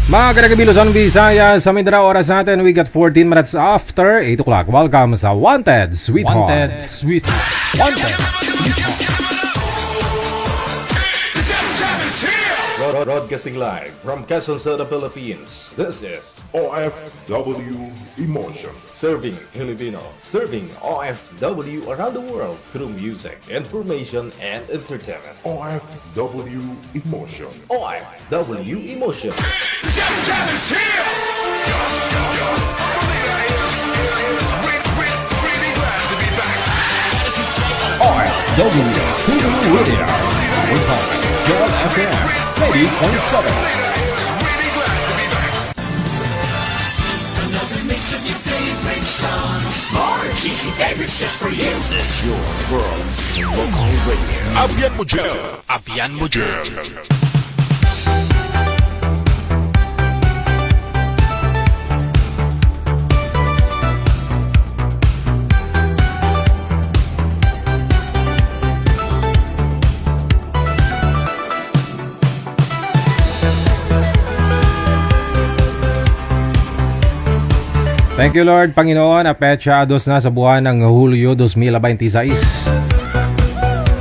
Mga Karagabilo sa Visayas, sa Mindanao, oras natin, we got 14 minutes after 8 o'clock. Welcome sa Wanted Sweetheart. Wanted Sweetheart. Wanted Sweetheart. Broadcasting live from Quezon City, Philippines. This is OFW Emotion. Serving Filipino, serving OFW around the world through music, information, and entertainment. OFW Emotion. OFW Emotion. OFW TV Radio. Joel FM 80.7. Cheesy favorites just for you. This is your world local radio. Abian mo dyan. Abian mo dyan. Thank you Lord, Panginoon, apetsados na sa buwan ng Hulyo 2026.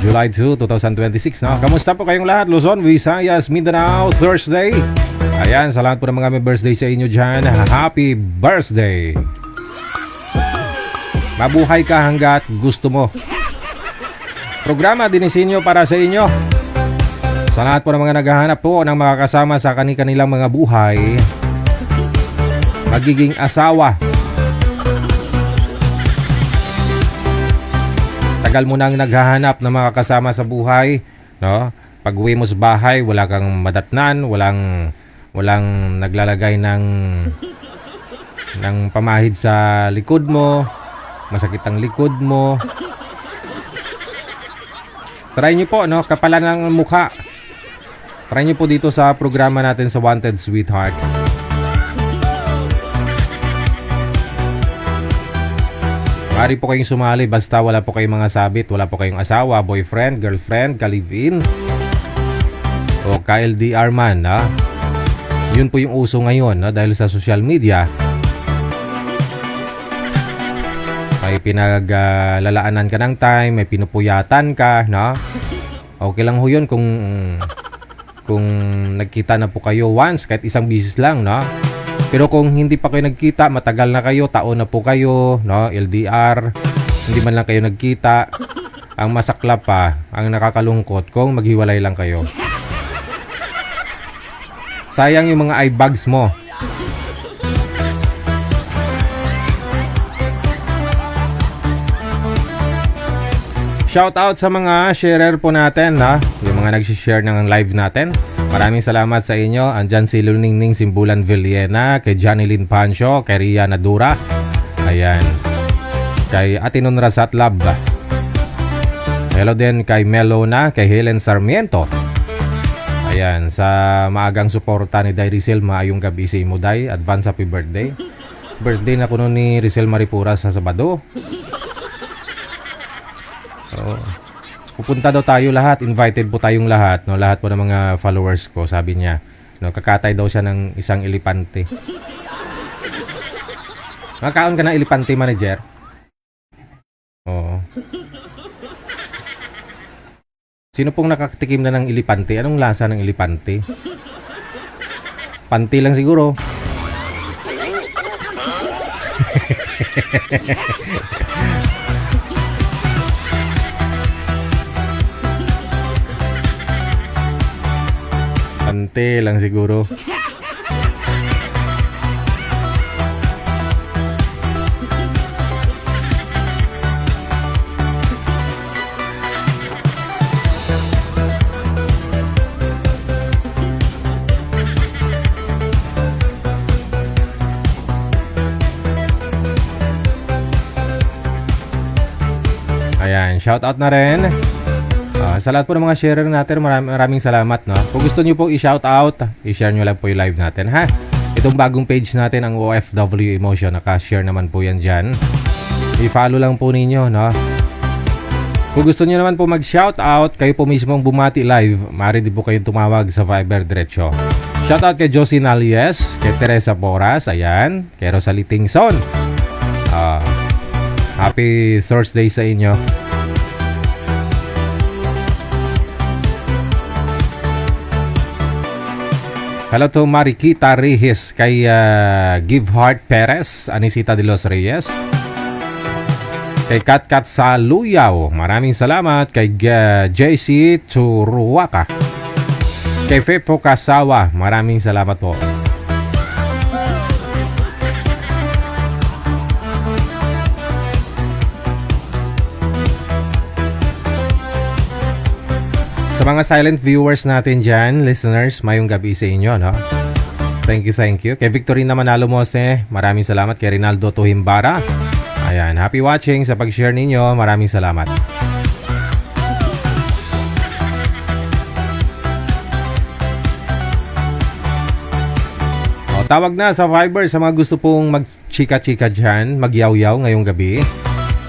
July 2, 2026 na. Kamusta po kayong lahat? Luzon, Visayas, Mindanao, Thursday. Ayan, sa lahat po ng mga may birthday sa inyo dyan, happy birthday! Mabuhay ka hanggat gusto mo. Programa dinisinyo para sa inyo. Sa lahat po ng mga naghahanap po ng makakasama sa kanilang mga buhay, magiging asawa. Tagal mo nang naghahanap ng mga kasama sa buhay, no? Pag uwi mo sa bahay, wala kang madatnan, walang naglalagay ng pamahid sa likod mo, masakit ang likod mo. Try niyo po, no? Kapalan ng mukha. Try niyo po dito sa programa natin sa Wanted Sweetheart. Maaari po kayong sumali basta wala po kayong mga sabit, wala po kayong asawa, boyfriend, girlfriend, ka-live-in o ka-LDR man. Ha? Yun po yung uso ngayon, ha? Dahil sa social media. May pinaglalaanan ka ng time, may pinupuyatan ka. No? Okay lang ho yun kung nagkita na po kayo once, kahit isang bisis lang. No? Pero kung hindi pa kayo nagkita, matagal na kayo, taon na po kayo, no? LDR, hindi man lang kayo nagkita, ang masaklap pa, ang nakakalungkot kung maghiwalay lang kayo. Sayang yung mga eye bags mo. Shout out sa mga sharer po natin, ha? Yung mga nag-share ng live natin. Maraming salamat sa inyo. Andyan si Luningning Simbulan Villena, kay Janilyn Pancho, kay Ria Nadura. Ayan. Kay Atinon Rasat Lab. Hello din kay Melona, kay Helen Sarmiento. Ayan. Sa maagang suporta ni Day Rizal, maayong gabi si Muday. Advance happy birthday. Birthday na kuno ni Rizal Maripura sa Sabado. Oo. Pupunta daw tayo lahat. Invited po tayong lahat. No? Lahat po ng mga followers ko, sabi niya. No? Kakatay daw siya ng isang elepante. Makaon ka ng elepante, manager? Oo. Sino pong nakatikim na ng elepante? Anong lasa ng elepante? Panty lang siguro. Panty lang siguro. Ayan, shout out na rin. Sa lahat po ng mga sharer natin, maraming salamat, no? Kung gusto niyo po i-shout out, i-share niyo lang po yung live natin, ha? Itong bagong page natin, ang OFW Emotion, naka-share naman po yan dyan. I-follow lang po ninyo, no? Kung gusto niyo naman po mag-shout out, kayo po mismo ang bumati live, maaari din po kayong tumawag sa Viber diretso. Shout out kay Josie Nalies, kay Teresa Boras, ayan, kay Rosalie Tingson. Happy Thursday sa inyo. Hello to Mariquita Reyes, kay Give Heart Perez, Anisita de los Reyes, kay Katkat sa Luyaw, maraming salamat, kay JC Churuwaka, kay Fepo Kasawa, maraming salamat po. Sa mga silent viewers natin dyan, listeners, mayong gabi sa inyo, no? Thank you. Kay Victorina Manalo Mose, maraming salamat. Kay Rinaldo Tuhimbara, ayan, happy watching sa pag-share ninyo. Maraming salamat. Tawag na sa Viber sa mga gusto pong mag-chika-chika dyan, mag-yaw-yaw ngayong gabi.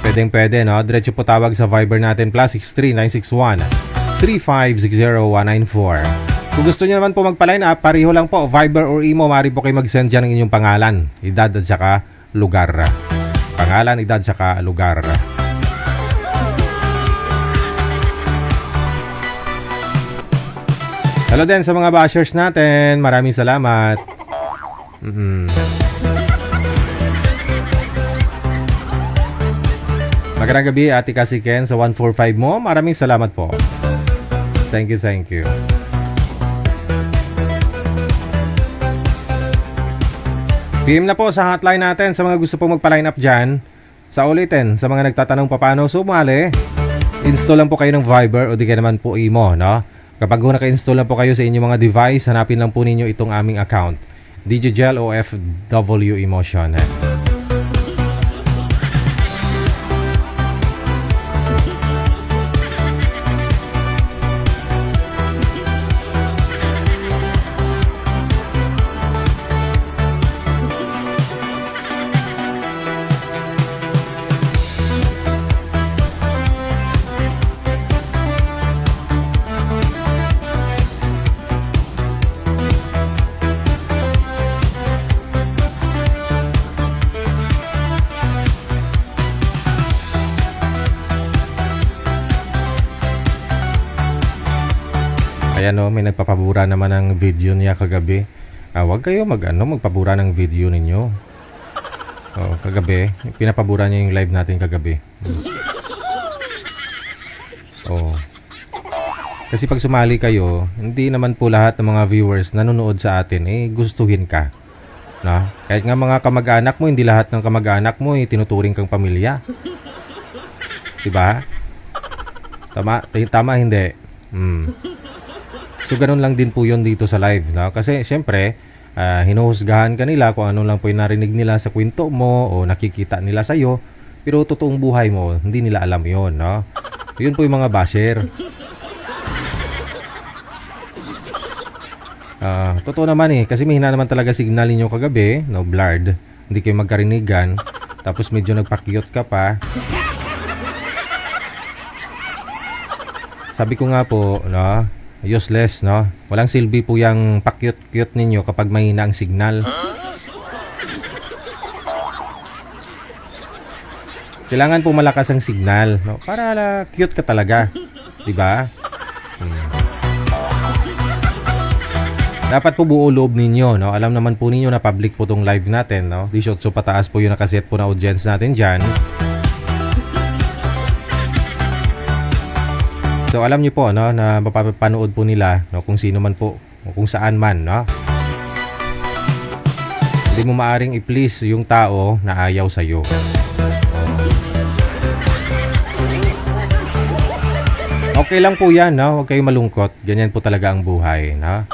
Pwede, no? Diretso po tawag sa Viber natin, +63 961 3560194. Kung gusto niyo naman po magpa-line up, pareho lang po, Viber or Imo, maaari po kayo mag-send dyan ng inyong pangalan, edad at saka lugar. Pangalan, edad, saka lugar. Hello din sa mga bashers natin, maraming salamat. Magandang gabi, Ate Kasiken sa 145 mo, maraming salamat po. Thank you. PM na po sa hotline natin sa mga gusto pong magpa-line up dyan. Sa ulitin, sa mga nagtatanong paano sumali, install lang po kayo ng Viber o di kaya naman po Imo, no? Kapag naka-install na po kayo sa inyong mga device, hanapin lang po ninyo itong aming account, DJ Gel OFW Emotion. Ayan, no, may nagpapabura naman ng video niya kagabi. Huwag kayo magpabura ng video ninyo. Kagabi, pinapabura niya yung live natin kagabi. Kasi pag sumali kayo, hindi naman po lahat ng mga viewers nanonood sa atin, gustuhin ka. Na? Kahit nga mga kamag-anak mo, hindi lahat ng kamag-anak mo tinuturing kang pamilya. Diba? Tama hindi. So ganun lang din po yun dito sa live, no? Kasi syempre hinuhusgahan ka nila kung ano lang po yung narinig nila sa kwento mo o nakikita nila sa'yo, pero totoong buhay mo hindi nila alam yun, no? Yun po yung mga basher. Totoo naman kasi mahina naman talaga signal ninyo kagabi, no? Blurred, hindi kayo magkarinigan, tapos medyo nagpakyot ka pa. Sabi ko nga po, no, useless, no? Walang silbi po yung pa-cute-cute ninyo kapag mahina ang signal. Kailangan po malakas ang signal, no? Para cute ka talaga. 'Di ba? Dapat po buo loob ninyo, no? Alam naman po ninyo na public po tong live natin, no? 18 pataas po yung nakaset po na audience natin diyan. So alam niyo po, no, na mapapanood po nila, no, kung sino man po o kung saan man, no. Hindi mo maaring i-please yung tao na ayaw sa iyo. Okay lang po 'yan, no. Huwag kayong malungkot. Ganyan po talaga ang buhay, no.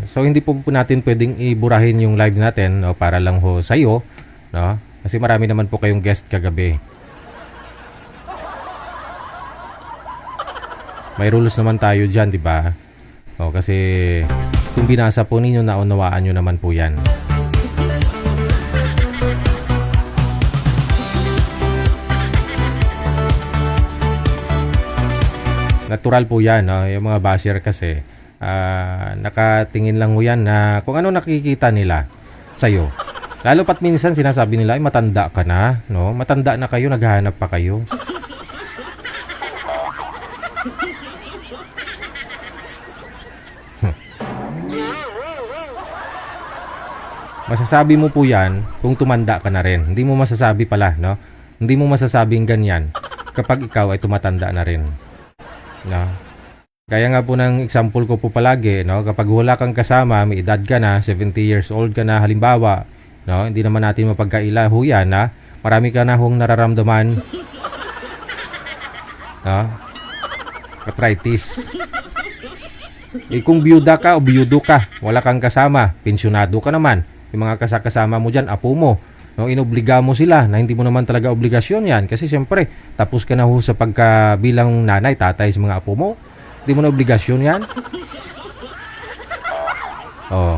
So hindi po natin pwedeng iburahin yung live natin, no, para lang ho sa iyo, no? Kasi marami naman po kayong guest kagabi. May rules naman tayo diyan, 'di ba? O kasi kung binasa po ninyo, naunawaan niyo naman po 'yan. Natural po 'yan, no? Yung mga basher kasi nakatingin lang mo yan na kung ano nakikita nila sa'yo. Lalo pat minsan sinasabi nila, ay matanda ka na, no? Matanda na kayo, naghahanap pa kayo. Masasabi mo po yan kung tumanda ka na rin. Hindi mo masasabi pala, no? Hindi mo masasabing ganyan kapag ikaw ay tumatanda na rin. No? Kaya nga po ng example ko po palagi, no, kapag wala kang kasama, may edad ka na, 70 years old ka na halimbawa, no, hindi naman natin mapagkaila ho yan, na marami ka na hong nararamdaman, no, arthritis. Kung biyuda ka o biyudo ka, wala kang kasama, pensyonado ka naman, yung mga kasama mo dyan, apo mo, no, inobliga mo sila na hindi mo naman talaga obligasyon yan, kasi siyempre tapos ka na ho sa pagkabilang nanay, tatay sa mga apo mo. Hindi mo na obligasyon yan. Oh.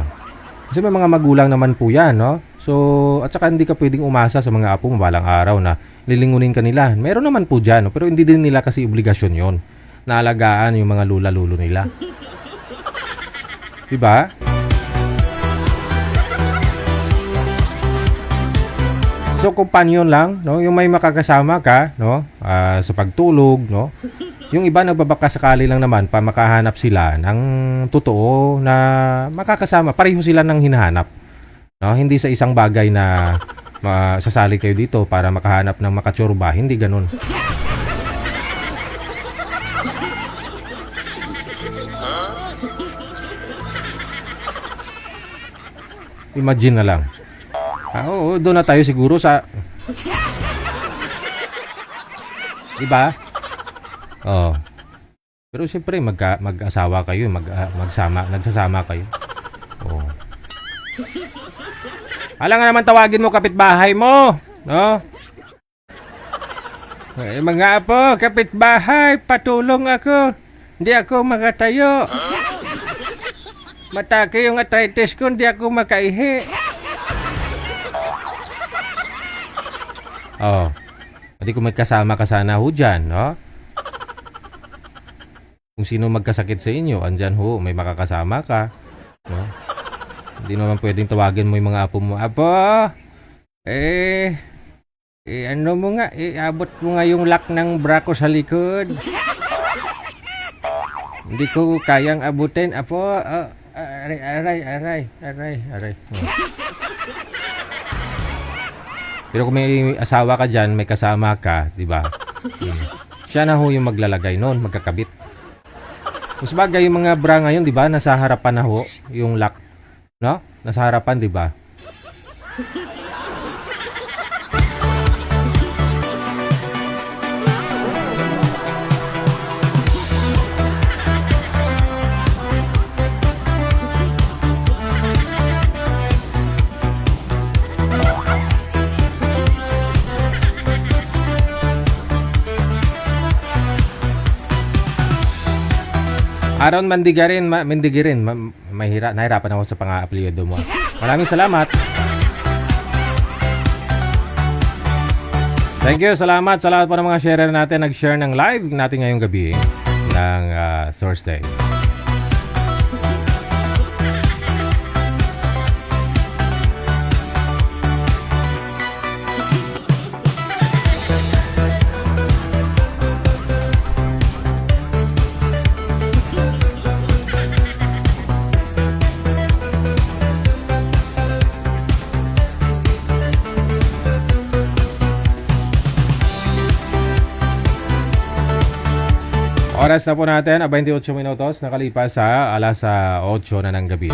Kasi may mga magulang naman po yan, no? So, at saka hindi ka pwedeng umasa sa mga apo mo balang araw na lilingunin ka nila. Meron naman po dyan, no? Pero hindi din nila kasi obligasyon yon. Naalagaan yung mga lula-lulo nila. Diba? So, companion lang, no? Yung may makakasama ka, no? Sa pagtulog, no? Yung iba nagbabaka sakali lang naman pa makahanap sila ng totoo na makakasama. Pareho sila ng hinahanap. No? Hindi sa isang bagay na sasali kayo dito para makahanap ng makatsurba. Hindi ganun. Imagine na lang. Oo, doon na tayo siguro sa... Diba? Oh. Pero siyempre mag-asawa kayo, nagsasama kayo. Oh. Alam nga naman tawagin mo kapitbahay mo, no? Eh, mga apo, kapitbahay, patulong ako. Hindi ako makatayo. Matake yung arthritis ko, hindi ako makaihi. Oh. Hindi ko magkasama ka sana ho dyan, no? Kung sino magkasakit sa inyo, andyan ho, may makakasama ka. No? Hindi naman pwedeng tawagin mo yung mga apo mo. Apo, ano mo nga, abot mo nga yung lock ng bra ko sa likod. Hindi ko kayang abutin. Apo, aray. Pero kung may asawa ka dyan, may kasama ka, di ba? Siya na ho yung maglalagay noon, magkakabit. Mas bagay yung mga bra ngayon, di ba? Nasa harapan na ho yung lock. No? Nasa harapan, di ba? Aaron Mandigirin, nahirapan ako sa pang-apelyido mo. Maraming salamat. Thank you, salamat sa lahat po ng mga sharer natin nag-share ng live natin ngayong gabi ng Thursday. Oras na po natin, 28 minutos, nakalipas sa alas 8 na ng gabi.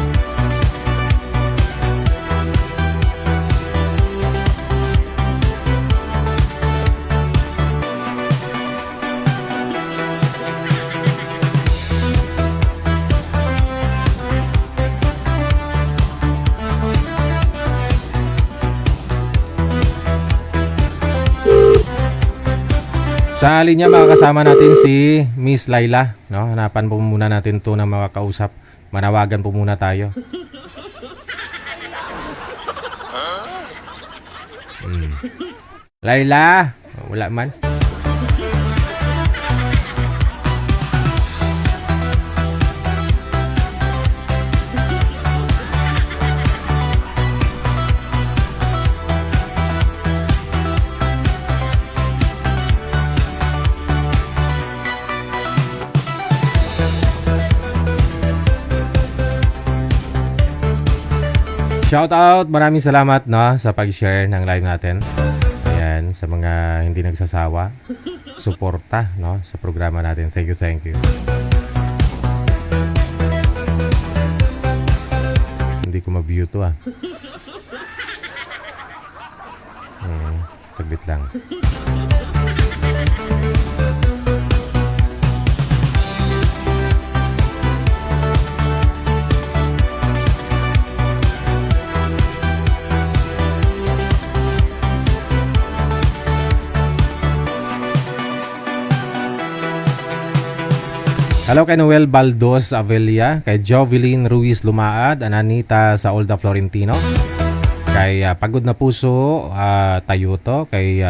Sa linya makakasama natin si Miss Laila, no? Hanapan po muna natin 'to na makakausap. Manawagan po muna tayo. Laila, wala man. Shout out, maraming salamat no sa pag-share ng live natin. Ayan, sa mga hindi nagsasawa, suporta no sa programa natin. Thank you, thank you. Hindi ko ma-view to saglit lang. Hello kay Noel Baldos Avelia, kay Jovelyn Ruiz Lumaad, Ananita sa Olda Florentino, kay Pagod na Puso Tayuto, kay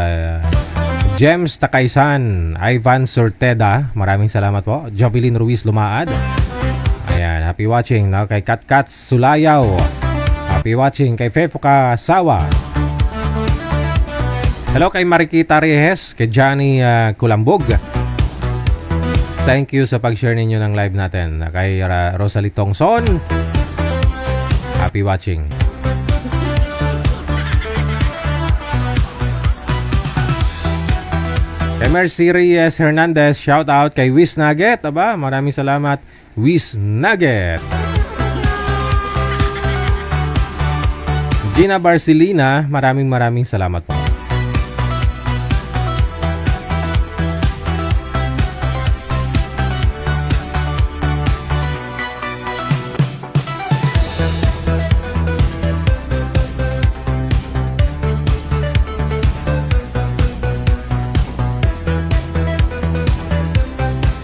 James Takaysan, Ivan Sorteda, maraming salamat po. Jovelyn Ruiz Lumaad, ayan, happy watching no? Kay Katkat Sulayaw, happy watching. Kay Fefuka Sawa, hello kay Marikita Reyes, kay Johnny Kulambog. Thank you sa pag-share ninyo ng live natin. Kay Rosalie Tongson, happy watching. Kay Mercy Reyes Hernandez, shout out. Kay Wiz Nugget, aba, maraming salamat, Wiz Nugget. Gina Barcelina, maraming salamat po.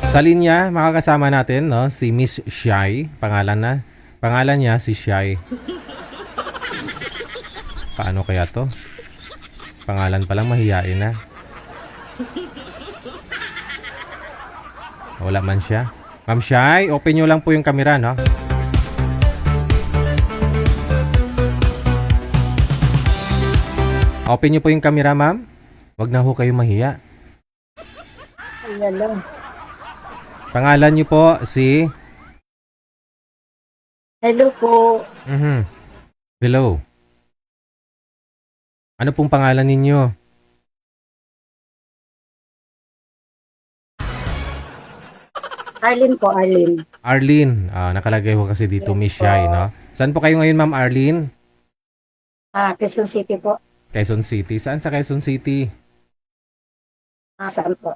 Sa linya, makakasama natin no, si Miss Shy. Pangalan niya si Shy. Paano kaya to? Pangalan pa lang mahiyain na. Wala man siya. Ma'am Shy, open nyo lang po yung camera, no? Open nyo po yung camera, ma'am. Wag na ho kayo mahiya. Ayan lang. Pangalan niyo po si... Hello po. Hello. Ano pong pangalan ninyo? Arlene po, Arlene. Arlene. Nakalagay ko kasi dito, Yes Miss po. Shy, no? Saan po kayo ngayon, Ma'am Arlene? Quezon City po. Quezon City. Saan sa Quezon City? Saan po?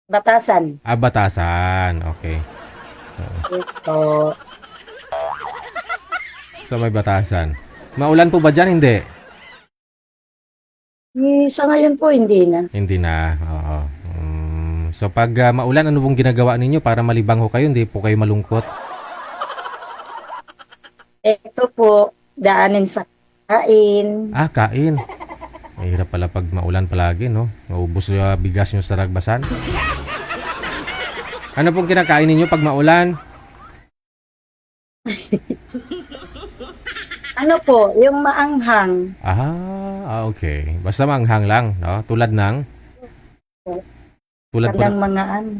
Batasan. Batasan. Batasan. Okay. Yes po. So may Batasan. Maulan po ba dyan? Hindi. Sa ngayon po, hindi na. Hindi na. Oo. So pag maulan, ano pong ginagawa ninyo para malibang ho kayo? Hindi po kayo malungkot? Ito po, daanin sa kain. Kain. Mahirap pala pag maulan palagi, no? Maubos yung bigas nyo sa ragbasan. Ano pong kinakain ninyo pag maulan? Ano po, yung maanghang. Okay. Basta manghang lang, no? Tulad ng? Tulad po Talagang mga ano.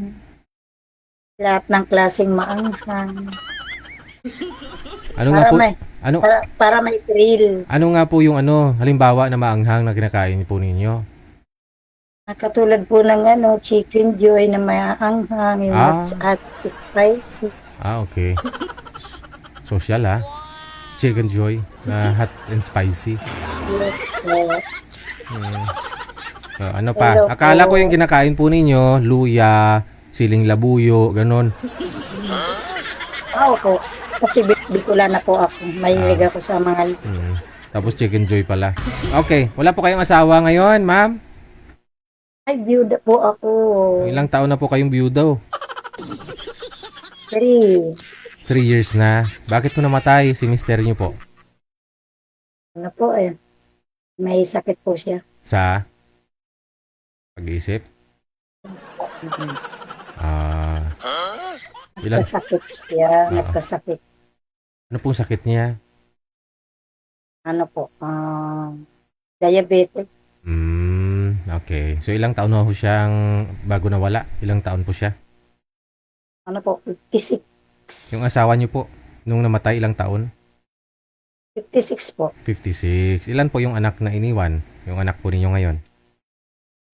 Lahat ng klaseng maanghang. ano nga Para po? may, Ano para may thrill. ano nga po yung ano, halimbawa na maanghang na kinakain po ninyo? Katulad po ng ano, chicken joy na may anghang, yung Ah. at spicy. Okay. Social ha? Chicken Joy na hot and spicy. Ano pa? Hello Akala po. ko yung kinakain po ninyo, luya, siling labuyo, ganon. Opo. Kasi Bicolana po ako. Mahilig ako sa mga... Tapos Chicken Joy pala. Okay, wala po kayong asawa ngayon, ma'am? Ay, byuda po ako. Ilang taon na po kayong byuda? 3. 3 years na. Bakit po namatay si mister niyo po? Ano po eh. May sakit po siya. Sa pag-iisip? Ilan? Nagkasakit siya. Ah. Nagkasakit. Ano pong sakit niya? Ano po. Diabetes. Okay. So ilang taon na po siyang bago nawala? Ilang taon po siya? Ano po. 56. Yung asawa niyo po, nung namatay, ilang taon? 56 po. 56. Ilan po yung anak na iniwan? Yung anak po ninyo ngayon?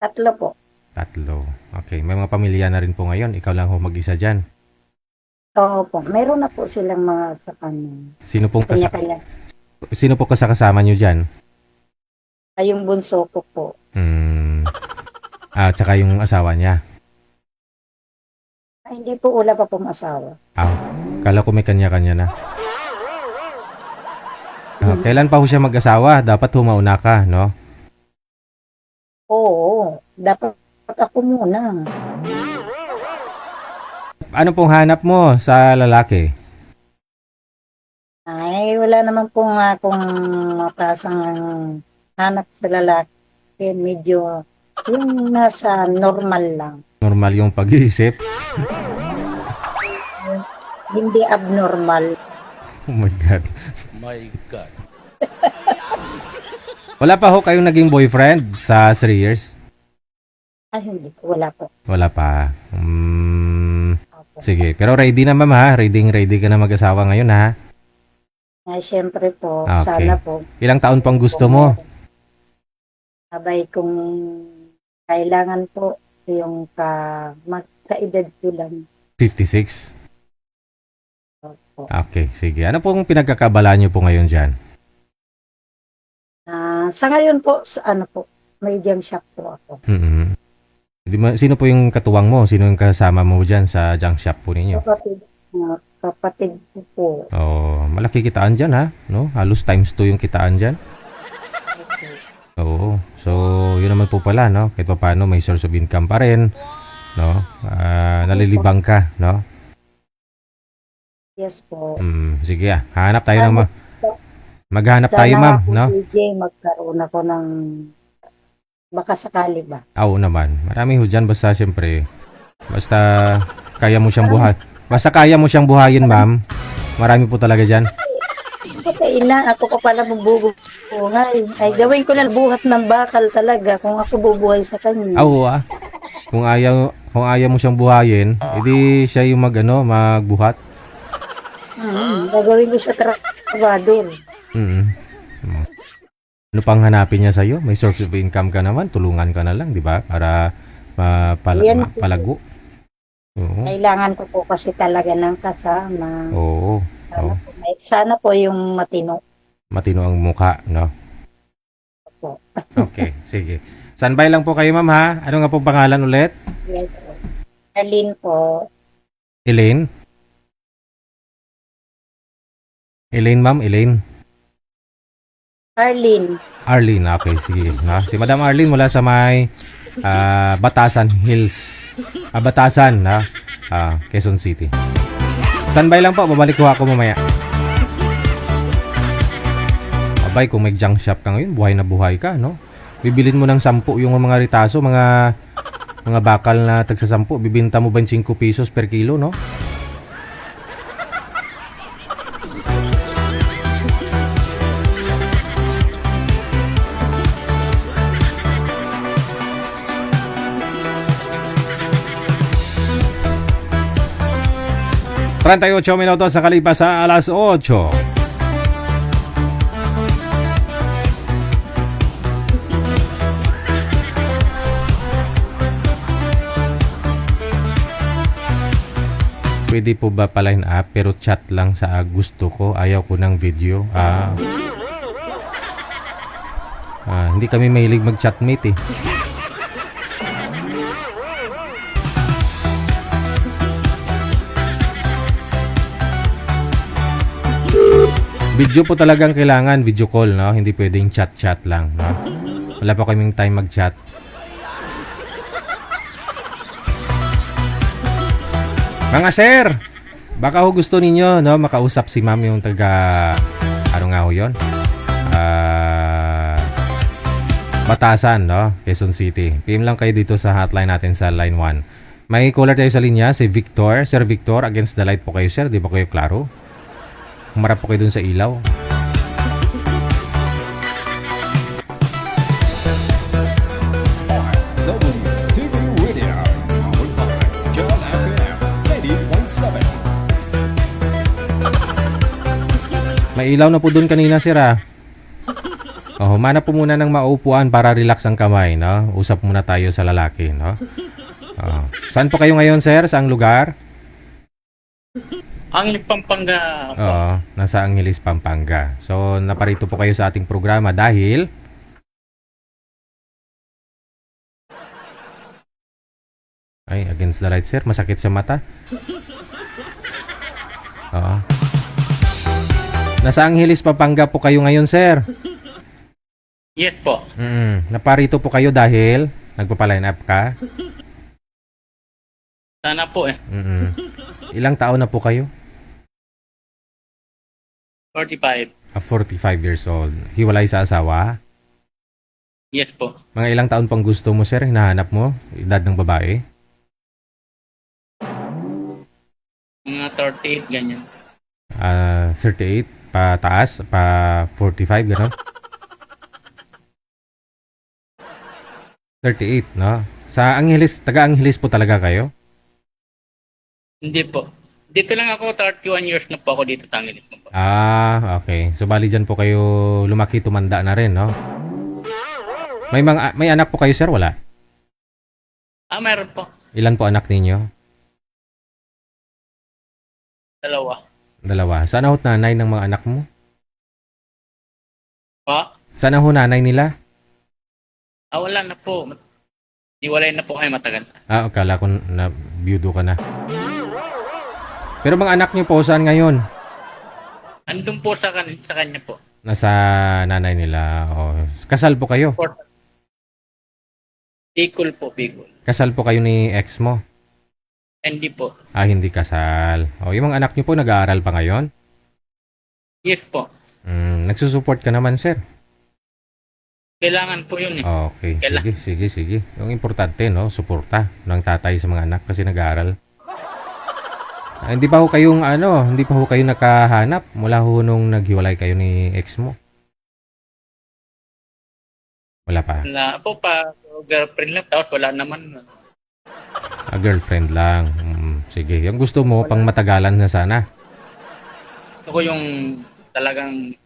3 po. 3. Okay. May mga pamilya na rin po ngayon. Ikaw lang ho mag-isa dyan. Oo po. Meron na po silang mga sa kanya. Sino pong Kanya-kanya. Sino po kasama niyo dyan? Ay, yung bunso ko po. Tsaka yung asawa niya. Ay, hindi po wala pa pong asawa. Kala ko may kanya-kanya na. Kailan pa ho siya mag-asawa? Dapat humauna ka, no? Oo. Dapat ako muna. Ano pong hanap mo sa lalaki? Ay, wala naman pong akong matasang hanap sa lalaki. Medyo yung nasa normal lang. Normal yung pag-iisip? Hindi abnormal. Oh my God. My God. Wala pa ho kayong naging boyfriend sa 3 years? Ay, hindi po. Wala po. Wala pa. Sige. Pero ready na, ma'am, ha? Ready ka na mag-asawa ngayon, ha? Ay, syempre po. Okay. Sana po. Ilang taon pang gusto mo? Sabay kung kailangan po yung magkaedad ko lang. 56? Opo. Okay, sige. Ano pong pinagkakabala niyo po ngayon dyan? Sa ngayon po, medium shock po ako. Sino po yung katuwang mo? Sino yung kasama mo dyan sa junk shop po ninyo? Kapatid ko po. Oh, malaki kitaan dyan, ha? No? Halos times 2 yung kitaan dyan. Oo. So, yun naman po pala, no? Kahit pa paano, may source of income pa rin, no? Nalilibang ka, no? Yes po. Sige, hanap tayo ng maghanap tayo, ma'am, no? DJ, magkaroon ako ng baka sakali ba? Oo naman. Marami ho dyan, basta siyempre, basta kaya mo siyang buhayin, ma'am. Marami po talaga dyan. Kasi ako pa pala bubuhay. Ay, gawin ko na buhat ng bakal talaga kung ako bubuhay sa kanya. Oo, Kung ayaw mo siyang buhayin, edi siya yung magbuhat. Gagawin ko siya trabador. Ano pang hanapin niya sa'yo? May source of income ka naman, tulungan ka na lang, di ba? Para palago. Oo. Kailangan ko po kasi talaga ng kasama. Oo. Sana po yung matino. Matino ang mukha, no? Po. Okay, sige. Standby lang po kayo, ma'am, ha? Ano nga pong pangalan ulit? Yes, po. Arlene po. Elaine? Elaine, ma'am? Elaine? Arlene. Arlene, okay, sige. Na? Si Madam Arlene mula sa may Batasan Hills. Batasan, Quezon City. Standby lang po, babalik ko ako mamaya. Abay, kung may junk shop ka ngayon, buhay na buhay ka, no? Bibilin mo ng 10 yung mga ritaso, mga bakal na tagsa 10, bibinta mo 25 pesos per kilo, no? ...38 minutos sa kalipas sa alas 8. Pwede po ba pa-line up pero chat lang sa gusto ko, ayaw ko ng video? Hindi kami mahilig mag-chatmate eh. Video po talagang kailangan, video call, no? Hindi pwedeng chat-chat lang, no? Wala pa kaming time mag-chat. Mga sir, baka ho gusto ninyo, no, makausap si ma'am yung taga, ano nga ho yun? Batasan, no? Quezon City. PM lang kayo dito sa hotline natin sa line 1. May caller tayo sa linya, si Victor. Sir Victor, against the light po kayo, sir. Di ba kayo klaro? Humarap po kayo dun sa ilaw. WTV Radio, powered by John FM 80.7. May ilaw na po dun kanina, sir, ah. Humanap po muna ng maupuan para relax ang kamay, no? Usap muna tayo sa lalaki, no? Saan po kayo ngayon, sir? Saang lugar? Angeles, Pampanga. Oo, nasa Angeles, Pampanga. So, naparito po kayo sa ating programa dahil ay, against the light, sir. Masakit sa mata. Oo. Nasa Angeles, Pampanga po kayo ngayon, sir. Yes po. Naparito po kayo dahil nagpapaline up ka. Sana po eh. Ilang taon na po kayo? 45. 45 years old. Hiwalay sa asawa? Yes po. Mga ilang taon pang gusto mo, sir? Hinahanap mo? Edad ng babae? Mga 38, ganyan. 38? Pataas? Pa 45, gano'n? 38, no? Sa Angeles, taga Angeles po talaga kayo? Hindi po. Dito lang ako, 31 years na po ako dito sa Angeles. Okay. So, bali dyan po kayo lumaki, tumanda na rin, no? May anak po kayo, sir? Wala? Meron po. Ilan po anak ninyo? 2. Saan ho nanay ng mga anak mo? Pa? Saan ho nanay nila? Wala na po. Iwalay na po kayo matagal. Akala ko na byudo ka na. Pero mga anak niyo po, saan ngayon? Andun po sa kanya po. Nasa nanay nila. Kasal po kayo? Bicol po, Bicol. Kasal po kayo ni ex mo? Hindi po. Hindi kasal. Yung mga anak niyo po, nag-aaral pa ngayon? Yes po. Nagsusupport ka naman, sir? Kailangan po yun eh. Okay. Sige. Yung importante, no? Suporta ng tatay sa mga anak kasi nag-aaral. Hindi pa ho kayong nakahanap mula ho nung naghiwalay kayo ni ex mo? Wala pa? Wala po pa. Girlfriend lang. Tapos wala naman. Girlfriend lang. Sige. Yung gusto mo, pang matagalan na sana. Gusto ko yung talagang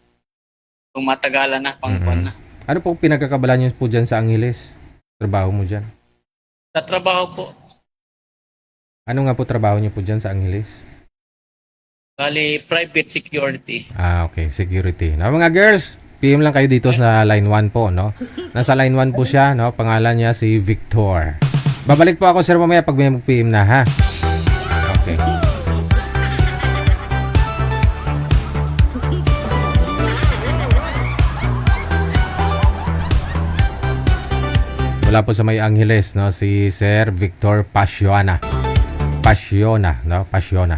kung matagalan na, pang na. Ano po pinagkakabalan niyo po dyan sa Angeles? Trabaho mo dyan? Sa trabaho po. Ano nga po trabaho niyo po dyan sa Angeles? Bali, private security. Okay. Security. Mga girls, PM lang kayo dito sa line 1 po, no? Nasa line 1 po siya, no? Pangalan niya si Victor. Babalik po ako, sir, mamaya pag may mag-PM na, ha? Okay. Wala po sa May Angeles, no? Si Sir Victor Pasiona, no? Pasiona.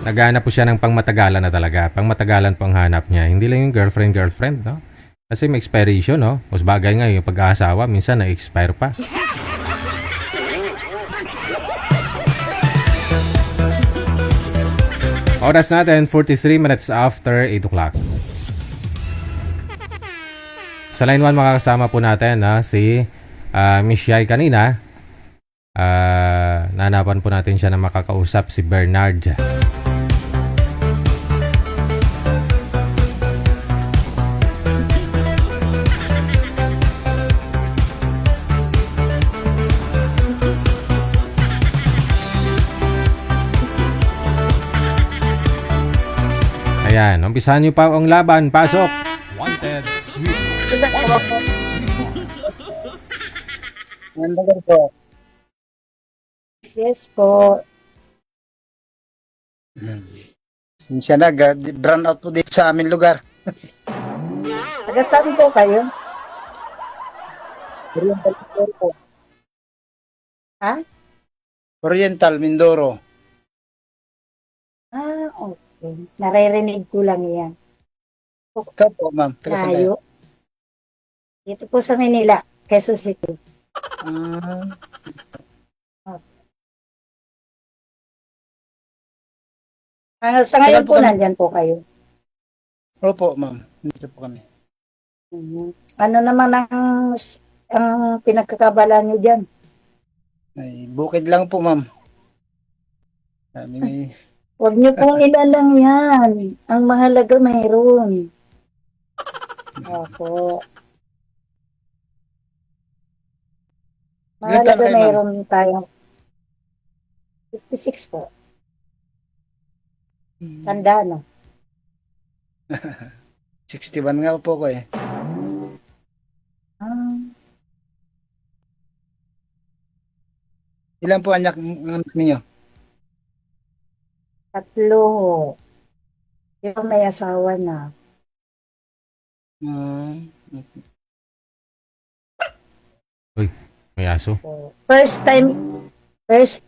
Naghahanap po siya ng pangmatagalan na talaga. Pangmatagalan po ang hanap niya. Hindi lang yung girlfriend, no? Kasi may expiration, no? Mas bagay nga yung pag-aasawa, minsan na-expire pa. Oras natin, 43 minutes after 8 o'clock. Sa line 1, makakasama po natin si Miss Yai kanina. Nanapan po natin siya na makakausap, si Bernard. Ayan, umpisahan niyo pa ang laban. Pasok! Wanted, sweet. Nandagan po. Yes po. Siya brand out po dito sa aming lugar. Taga saan po kayo? Oriental Mindoro po. Ha? Oriental Mindoro. Okay. Naririnig ko lang yan. Ikaw po, ma'am. Taga saan kayo? Layo. Dito po sa Manila, Quezon City. Sa ngayon Tagal po po, kami. nandyan po kayo. Opo, ma'am. Dito po kami. Ano naman ang pinagkakabala nyo dyan? Ay, bukid lang po, ma'am. Kami Huwag nyo pong ilalang yan. Ang mahalaga mayroon. Opo. Ilan taon Mahalaga kayo, ma'am? mayroon tayong 56 po. Tanda na. 61 nga po ko eh. Ilan po anak ninyo? 3. Yung may asawa na. May aso. So, first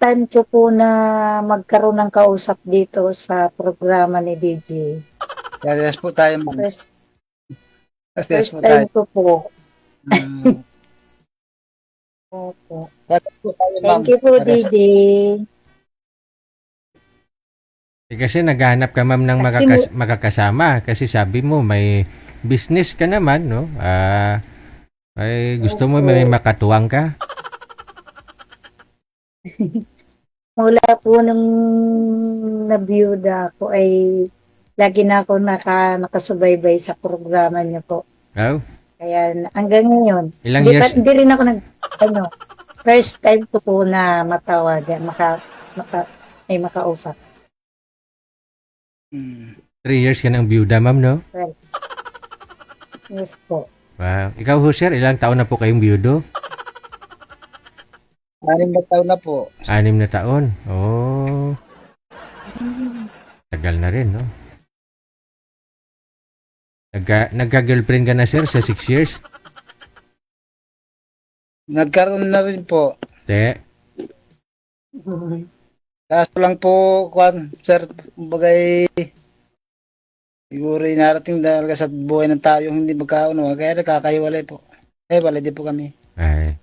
time ko po na magkaroon ng kausap dito sa programa ni DJ. Parehas po tayo, ma'am. First Parehas po tayo. time ko po. Opo. Parehas po tayo, ma'am. Thank you po, Parehas. DJ. Kasi naghahanap ka, ma'am, ng Kasi makakasama. Kasi sabi mo, may business ka naman, no? Ay, gusto mo may makatuwang ka? Mula po nung nabiyuda ako ay lagi na ako nakasubaybay sa programa niyo po. Oh, Kaya hanggang ngayon, ilang hindi, years? hindi rin ako first time ko po na matawagan, may makausap. 3 years ka ng byuda, ma'am, no? Yes po. Wow. Ikaw, Husher, ilang taon na po kayong byudo? 6 na taon na po. 6 na taon. Oh. Tagal na rin, no? Nagka-girlfriend ka na, sir, sa 6 years? Nagkaroon na rin po. Te. Kaso lang po, sir, bagay, siguro inarating talaga sa buhay ng tao yung hindi magkauno, kaya nakakahiwalay po. Walay din po kami. Ay.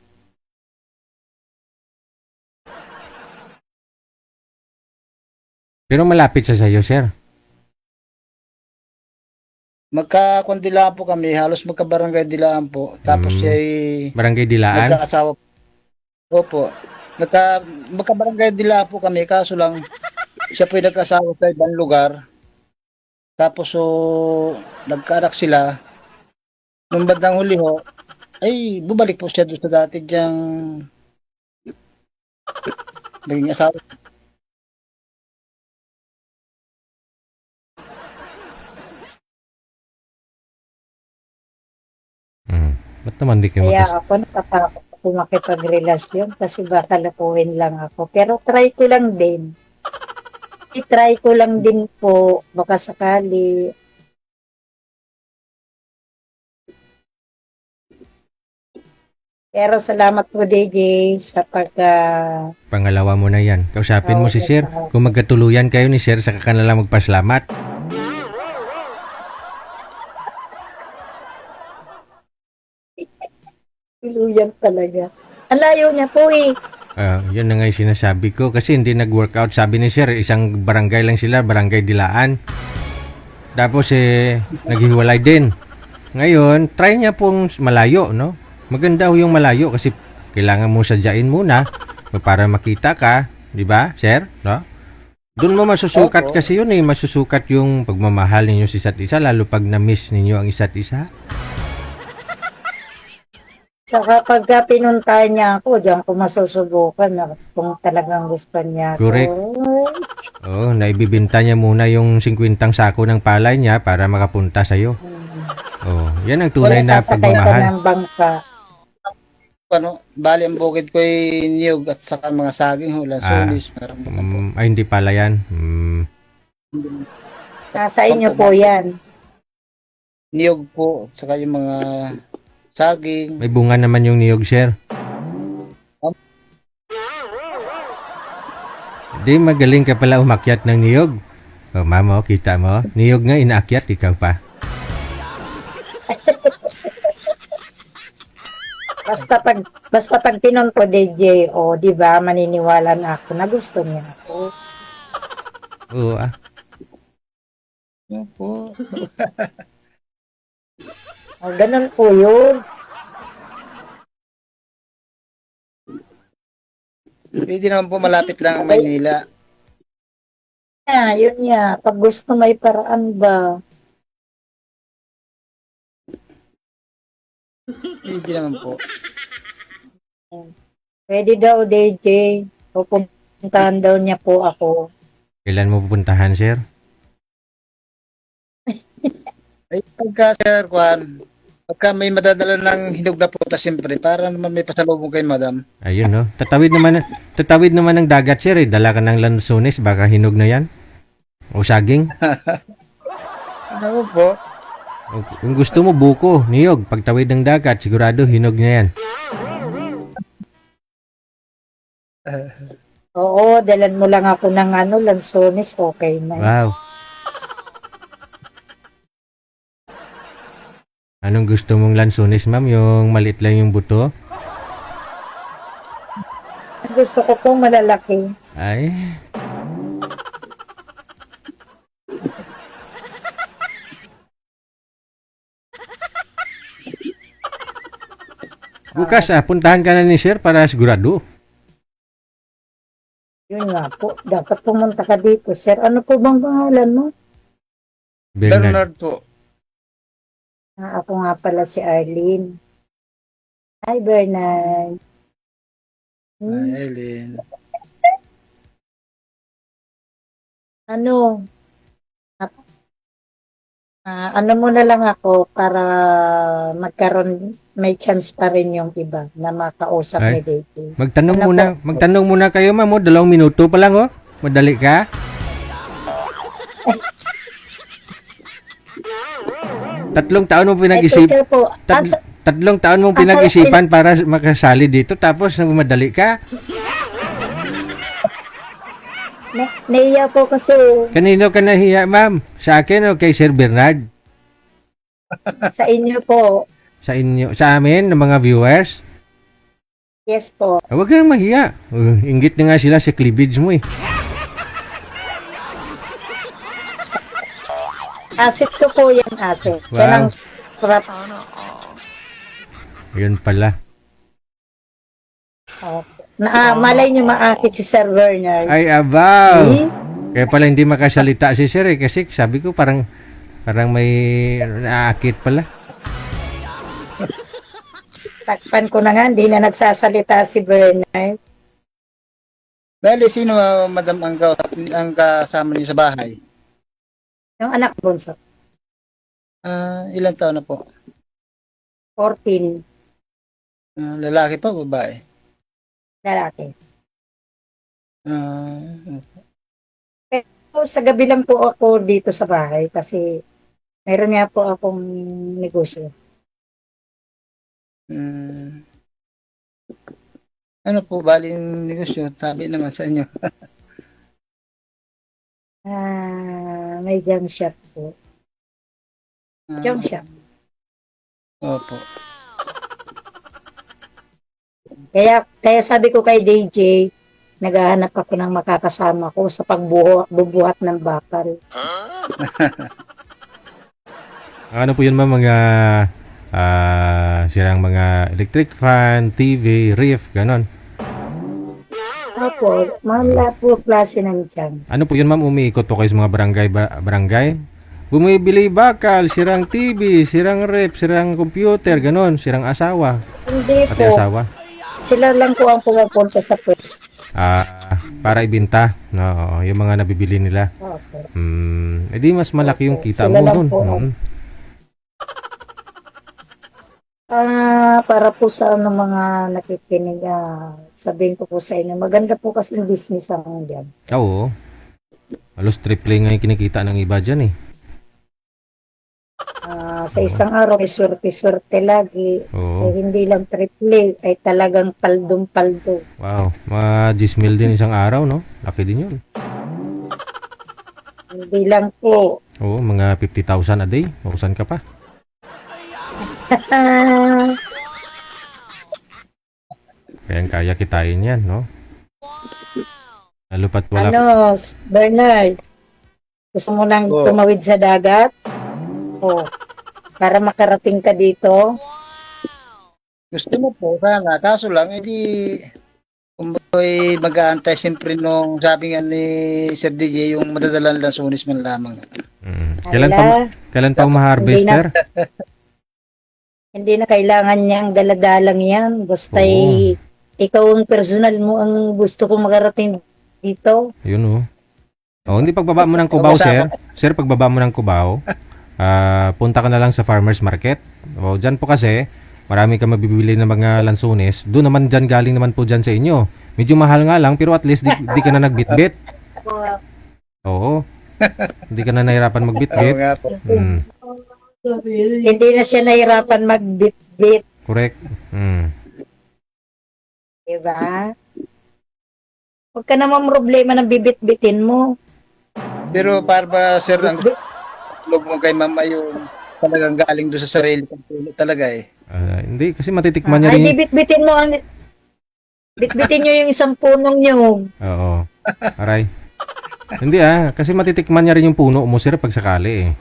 Pero malapit siya sa'yo, sir. Magkakundilaan po kami, halos magkabarangay dilaan po. Tapos siya ay Barangay Dilaan. nagkaasawa po. Opo. Magkabarangay dilaan po kami, kaso lang siya po ay nagkaasawa sa ibang lugar. Tapos nagkaanak sila. Nung bandang huli ho, ay bumalik po siya doon sa dati diyang naging asawa. Ba't naman di kayo Kaya ako natatakot ako makipagrelasyon kasi baka lakuin lang ako. Pero try ko lang din. I-try ko lang din po, baka sakali. Pero salamat po, DJ, sa Pangalawa mo na yan. Kausapin mo si sir. Kung magkatuluyan kayo ni sir, saka ka na lang magpasalamat. Iluyang talaga. Ang layo niya po eh. Yun na nga yung sinasabi ko kasi hindi nag-workout. Sabi ni sir, isang barangay lang sila, barangay Dilaan. Tapos naghiwalay din. Ngayon, try niya pong malayo, no? Maganda ho yung malayo kasi kailangan mo sadyain muna para makita ka, di ba, sir? No? Doon mo masusukat Opo. kasi yun masusukat yung pagmamahal ninyo sa isa't isa, lalo pag na-miss ninyo ang isa't isa. Saka pagka pinuntahan niya ako, diyan ko masusubukan na kung talagang gusto niya ako. Correct. Naibibinta niya muna yung 50 sako ng palay niya para makapunta sa'yo. Yan ang tunay na Wala sasakay ko pagmamahal. ng bangka. Bali ang bukid ko ay niyog at saka mga saging hula. Sulis. Hindi pala yan. Nasa inyo po yan. Niyog po at saka yung mga saging. May bunga naman yung niyog, sir. Di magaling ka pala umakyat ng niyog. Mamo, kita mo. Niyog nga inaakyat, ikaw pa. Basta pag pinunto DJ, di ba, maniniwala na ako na gusto niya ako. Oo, Opo. Ganun po yun. Pwede naman po malapit lang ang Maynila. Yun niya. Pag gusto may paraan ba? Pwede naman po. Pwede daw DJ. Pupuntahan daw niya po ako. Kailan mo pupuntahan, sir? Ay, pagka Sir Juan, pagka may madadala ng hinog na puta siyempre, para naman may pasalubong kay madam. Ayun, no? Tatawid naman ng dagat, sir. Dala ka ng lansones, baka hinog na yan. O saging. Ano po? Kung gusto mo, buko, niyog. Pagtawid ng dagat, sigurado hinog na yan. Oo, dalan mo lang ako ng lansones, okay na. Wow. Anong gusto mong lansones, ma'am? Yung maliit lang yung buto? Gusto ko pong malalaki. Ay. Bukas puntahan ka na ni sir para sigurado. Yun nga po, dapat pumunta ka dito, sir. Ano po bang pangalan mo? Bernard. Bernard po. Ako nga pala si Arlene. Hi, Bernard. Ay, Eileen. Ano? Ano mo na lang ako para may chance pa rin yung iba na makausap Ay. ni Daisy. Magtanong muna kayo, ma'am. 2 minuto pa lang, Madali ka? Tatlong taon mo pinag-isip. Ikaw po, Tatlong taon mong pinag-isipan para makasali dito tapos madali ka. naiya po kasi Kanino ka nahiya, ma'am? Sa akin o kay Sir Bernard? sa inyo po. Sa inyo, sa amin, ng mga viewers? Yes po. Huwag kang mahiya. Inggit na nga sila sa cleavage mo eh. Asset ko po yan, asset. Wow. Yan ang props. Yun pala. Malay nyo maakit si Sir Bernard. Ay, abaw! Eh? Kaya pala hindi makasalita si Sir kasi sabi ko parang may naakit pala. Takpan ko na nga, hindi na nagsasalita si Bernard. Dali, sino madam ang kasama niyo sa bahay? Yung anak bunso, Ilang taon na po? 14, Lalaki pa, babae? lalaki. Ah, So, sa gabi lang po ako dito sa bahay kasi meron nga po akong negosyo. ano po, baling negosyo? Sabi naman sa inyo. May junk shop po. Junk shop. Opo. Kaya sabi ko kay DJ, naghahanap ako ng makakasama ko sa pagbubuhat ng bakal. Ano po yun ma'am, mga sirang mga electric fan, TV, ref, ganon. Opo, mga po klase nandiyan. Ano po yun ma'am, umiikot po kayo sa mga barangay? Bumibili bakal, sirang TV, sirang ref, sirang computer, ganon, sirang asawa, Hindi pati po, asawa. sila lang po ang pumupunta sa pwesto. Para ibenta, no, yung mga nabibili nila. Opo. Edi mas malaki yung kita Sila mo lang dun. po. Para po sa mga nakikinig, sabihin ko po sa inyo, maganda po kasi yung business ang dyan. Oo. Halos triple nga yung kinikita ng iba dyan eh. Sa isang araw, may swerte-swerte lagi. Oo. Hindi lang triple, ay talagang paldong-paldo. Wow. Mga 10 mil din isang araw, no? Laki din yun. Hindi lang po. Oo, mga 50,000 a day. Mausan ka pa. Kaya kitain yan, no? Lalo pat wala. Bernard, gusto mo nang Oo. tumawid sa dagat? O, para makarating ka dito? Gusto mo po, sana. Kaso lang, edi, kung ba'y mag-aantay siyempre nung sabi nga ni Sir DJ, yung madadalang lansunis man lamang. Kailan pa ma-harvester? Hindi na kailangan niyang daladalang yan. Basta Oo. ikaw ang personal mo ang gusto kong makarating dito. Yun, oh. Oh, hindi pagbaba mo ng Cubao, sir. Sir, pagbaba mo ng Cubao, punta ka na lang sa farmers market. O, dyan po kasi, marami ka mabibili ng mga lansunis. Doon naman dyan, galing naman po dyan sa inyo. Medyo mahal nga lang, pero at least di ka na nagbitbit. Oo. Hindi ka na nahirapan Oo magbitbit. nga po. Hindi na siya nahirapan magbit-bit. Correct. Diba? Huwag ka naman problema ng bibit-bitin mo. Pero para ba, Sir, ang loob mo kay Mama yung talagang galing doon sa sarili kong puno talaga eh. Hindi, kasi matitikman niya Ay, rin. di bitbitin mo ang... Bitbitin nyo yung isang punong nyog. Oo. Aray. Hindi kasi matitikman niya rin yung puno mo, sir, pag sakali eh.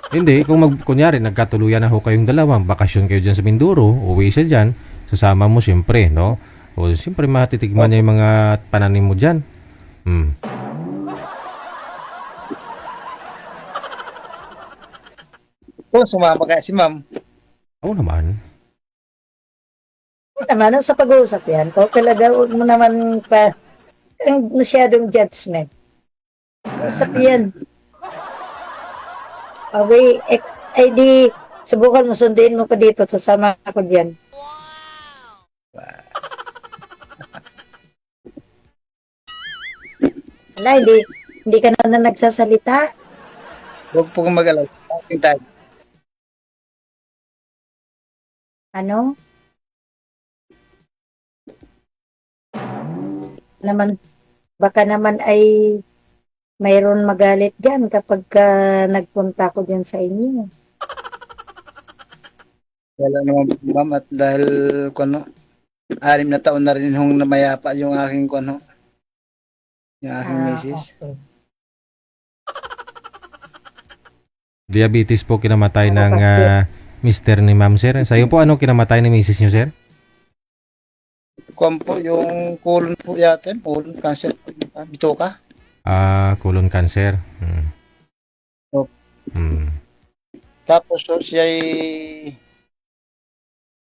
Hindi, kung kunyari, nagkatuluyan na ho kayong dalawa, bakasyon kayo dyan sa Mindoro, uwi siya dyan, sasama mo siyempre, no? O siyempre matitikman niya yung mga pananim mo dyan. Sumama kaya si Ma'am. Oo naman. Naman, sa pag-uusap yan, kung talaga, huwag mo naman pa ang masyadong judgment. Usap yan. Ay di, subukan mo, sunduin mo pa dito, sasama ako dyan. Wala, hindi ka na nagsasalita. Huwag po kang mag-alala. Ating tayo. Ano? Baka naman ay mayroon magalit dyan kapag nagpunta ko dyan sa inyo. Wala naman po, Ma'am, at dahil kuno 6 na taon na rin hong namayapa yung aking kuno. Yung aking misis. Okay. Diabetes po kinamatay ng mister ni ma'am, sir. Sa'yo po, ano kinamatay ni misis niyo, sir? Kuwan po, yung colon po yata, colon cancer, bitoka. Colon cancer. Opo. Tapos siya ay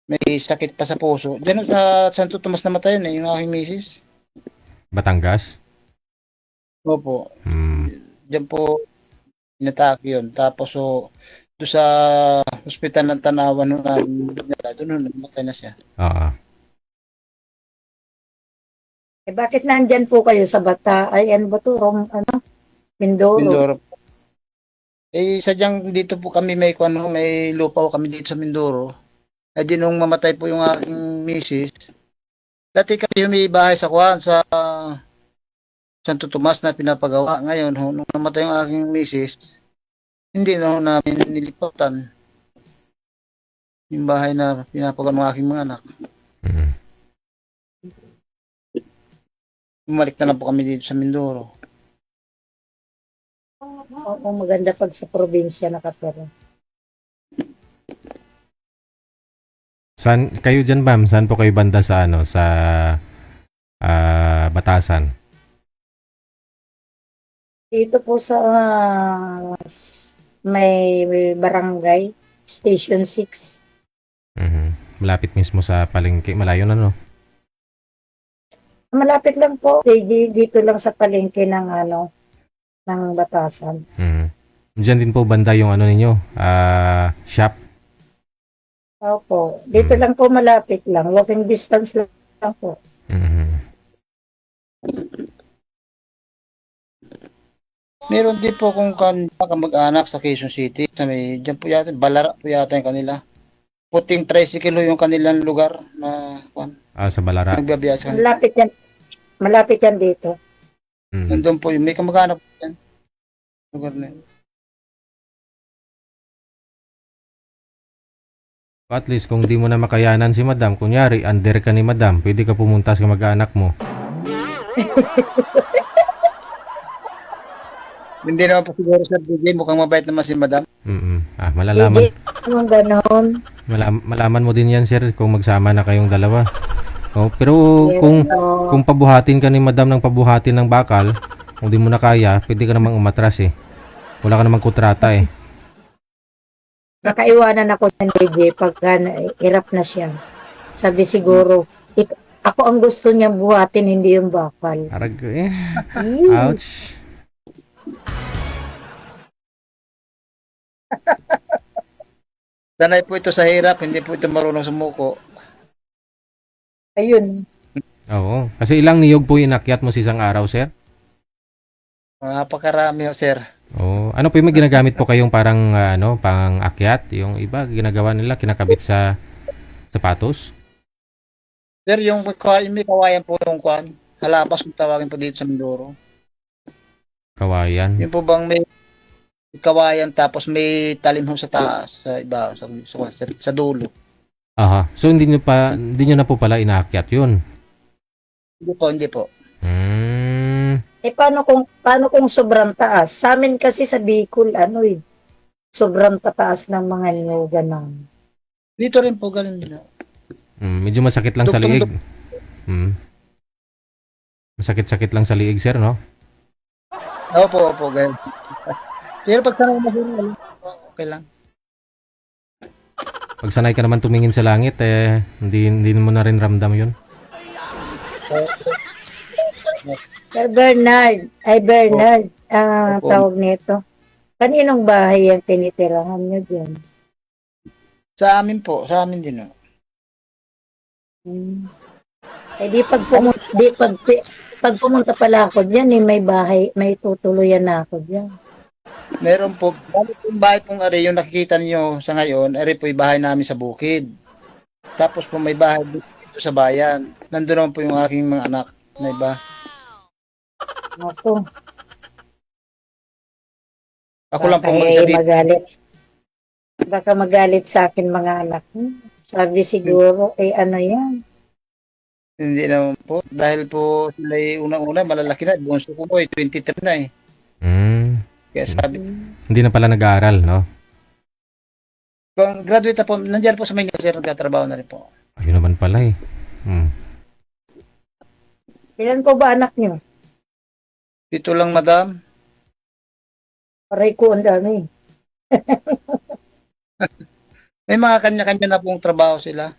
may sakit pa sa puso. Diyan sa Santo Tomas namatay yun yung aking misis. Batangas? Opo. Diyan po inatake yun. Tapos doon sa hospital ng Tanawan doon namatay na siya. Bakit nandyan po kayo sa Bata? Ay, ano ba to? Mindoro. Mindoro. Sadyang dito po kami may lupa kami dito sa Mindoro. Ay di nung mamatay po yung aking misis. Dati kami may bahay sa Santo Tomas na pinapagawa. Ngayon, nung namatay yung aking misis, hindi na namin nilipatan. yung bahay na pinapagan ng aking mga anak. Mm. Bumalik na lang po kami dito sa Mindoro. Oo, maganda pag sa probinsya nakatira. Saan kayo diyan, ma'am? Saan po kayo banda sa ano sa Batasan? Dito po sa may barangay, Station 6. Mhm. Malapit mismo sa palengke, malayo na no. Malapit lang po, dito lang sa palengke ng ng Batasan. Mhm. Diyan din po banda yung ano ninyo, shop. Opo, dito lang po malapit lang, walking distance lang po. Mhm. Meron din po kung mag-anak sa Quezon City. Sa may, dyan po yata, Balara po yata yung kanila. Puting tricycle yung kanilang lugar na Sa Balara. nagbabiyahe sa kanila. Malapit yan dito. Mhm. Nandun po yung may kamag-anak po yan. Lugar na yun. At least kung di mo na makayanan si madam, kunyari under ka ni madam, pwede ka pumunta sa mag-anak mo. Hindi naman po siguro Sir DJ, mukhang mabait naman si Madam. Mhm. Malalaman. Hindi naman ganon. Malaman mo din yan, sir, kung magsama na kayong dalawa. Oh, pero Yes, kung pabuhatin ka ni madam ng pabuhatin ng bakal, kung di mo na kaya, pwede ka namang umatras eh. Wala ka namang kontrata eh. Nakaiwanan ako ng DJ pagka hirap na siya. Sabi siguro, ako ang gusto niya buhatin, hindi yung bakal. Arag eh. Hmm. Ouch. Sanay po ito sa hirap, hindi po ito marunong sumuko. Ayun. Oo. Kasi ilang niyog po inakyat mo sa isang araw, sir? Napakarami ho, Sir. Oo. Ano po yung may ginagamit po kayong parang pang akyat? Yung iba ginagawa nila kinakabit sa sapatos? Sir, yung may kawayan po yung kwan. Halapas kung tawagin po dito sa Mindoro. Kawayan. Yung po bang may kawayan tapos may talim ho sa taas, sa iba, sa dulo. Aha. So hindi niyo na po pala inaakyat 'yun. Hindi po. Paano kung sobrang taas? Sa amin kasi sa Bicol, sobrang tataas ng mga nyoga ng. Dito rin po, ganun din. Medyo masakit lang sa liig. Masakit-sakit lang sa liig, sir, no? Opo, ganun. Pero pag sanay na sir, okay lang. Pag sanay ka naman tumingin sa langit, hindi mo na rin ramdam 'yun. Sir Bernard, Opo. tawag nito. Kaninong bahay ang tinitirahan nyo dyan? Sa amin din. No? Di pag pumunta pala ako dyan, may bahay, may tutuluyan na ako dyan. Meron po, bali po yung bahay pong ari, yung nakikita niyo sa ngayon, ari po yung bahay namin sa bukid. Tapos po may bahay dito sa bayan. Nandun naman po yung aking mga anak na iba. Ako lang po isa dito. Baka magalit sa akin mga anak. Sabi siguro, ano yan? Hindi naman po. Dahil po sila unang-una, malalaki na. Bunso ko po, 23 na eh. Kaya sabi, Hindi na pala nag-aaral, no? kung graduate na po, nandiyan po sa Maynila, sir, nagtatrabaho na rin po. Ayun naman pala eh. Ilan po ba anak nyo? Dito lang, madam. Aray ko, ang dami. May mga kanya-kanya na pong trabaho sila.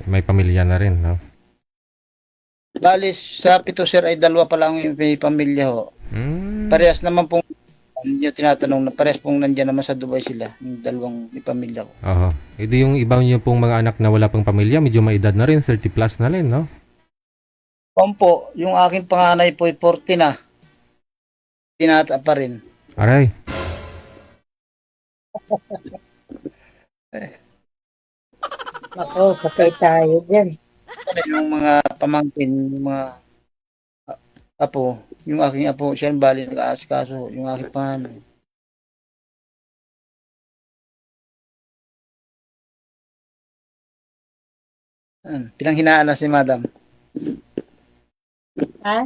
May pamilya na rin, no? Bali, sa pito, sir, ay dalawa pa lang yung may pamilya ho. Parehas naman pong yung tinatanong na parehas pong nandiyan naman sa Dubai sila, yung dalawang may pamilya ko. Oo. Di yung iba niyo pong mga anak na wala pang pamilya, medyo may edad na rin, 30 plus na rin, no? Po, yung aking panganay po ay 40 na. Pinata pa rin. Aray. Ako, patay tayo dyan. Yung mga pamangkin, yung mga apo, yung aking apo, siya bali nag-aasikaso, yung aking panganay. Pinanghinaan na si madam. Ha?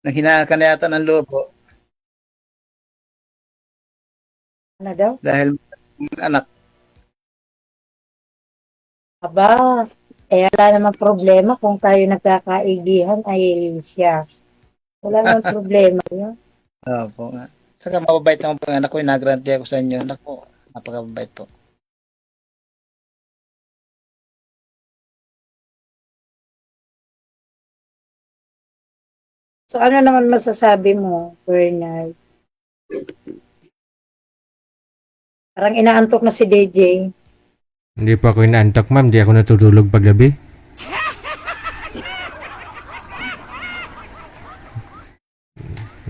Nanghinaan ka na yata ng loob po. Ano daw? Dahil anak. Aba, wala namang problema kung tayo nagkakaibigan ay siya. Wala namang problema yun. Opo nga. Saka mababait naman po ang anak ko. Nagranti ako sa inyo. Naku, napakababait po. So ano naman masasabi mo, Bernard? Parang inaantok na si DJ. Hindi pa ako inaantok, ma'am. Hindi ako natutulog paggabi.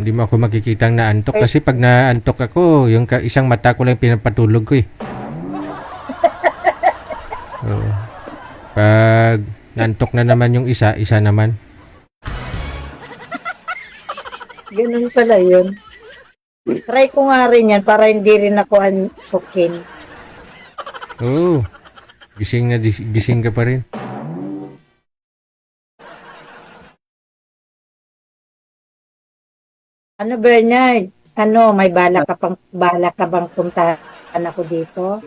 Hindi mo ako makikitang naantok kasi pag naantok ako, yung isang mata ko lang pinapatulog ko eh. Oo. Pag naantok na naman yung isa naman. Ganun pala yun. Try ko nga rin yan para hindi rin ako antukin. Oo. Gising ka pa rin. Ano Bernard? Ano, may bala ka bang puntahan ako dito?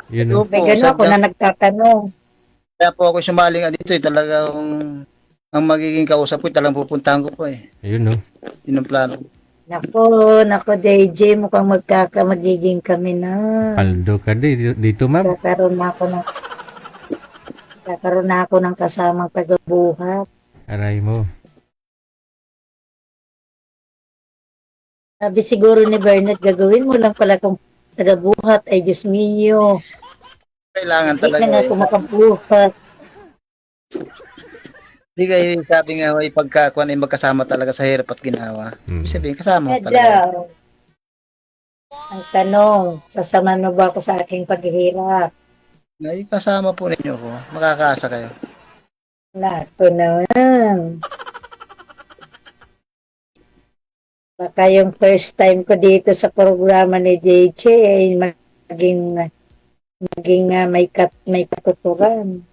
Yun o. May gano'n ako na nagtatanong. Kaya po ako sumaling dito eh. Talagang ang magiging kausap ko, talagang pupuntahan ko po eh. Ayun o. Yun ang plano. Nako DJ, mukhang magiging kami na. Paldo ka dito, ma'am. Kakaroon na ako ng kasamang tagabuhat. Aray mo. Sabi siguro ni Bernard, gagawin mo lang pala kung tagabuhat ay Diyos mio. Kailangan Hindi talaga. na nga kumakabuhat. Hindi kayo sabi nga, ay pagkakuan ay magkasama talaga sa hirap at ginawa. Ibig sabihin, kasama mo talaga.Adaw. Ang tanong, sasama mo ba ako sa aking paghihirap? Ay, kasama po ninyo ko. Makakaasa kayo. Nato naman. Baka yung first time ko dito sa programa ni JJ ay maging may katuturan.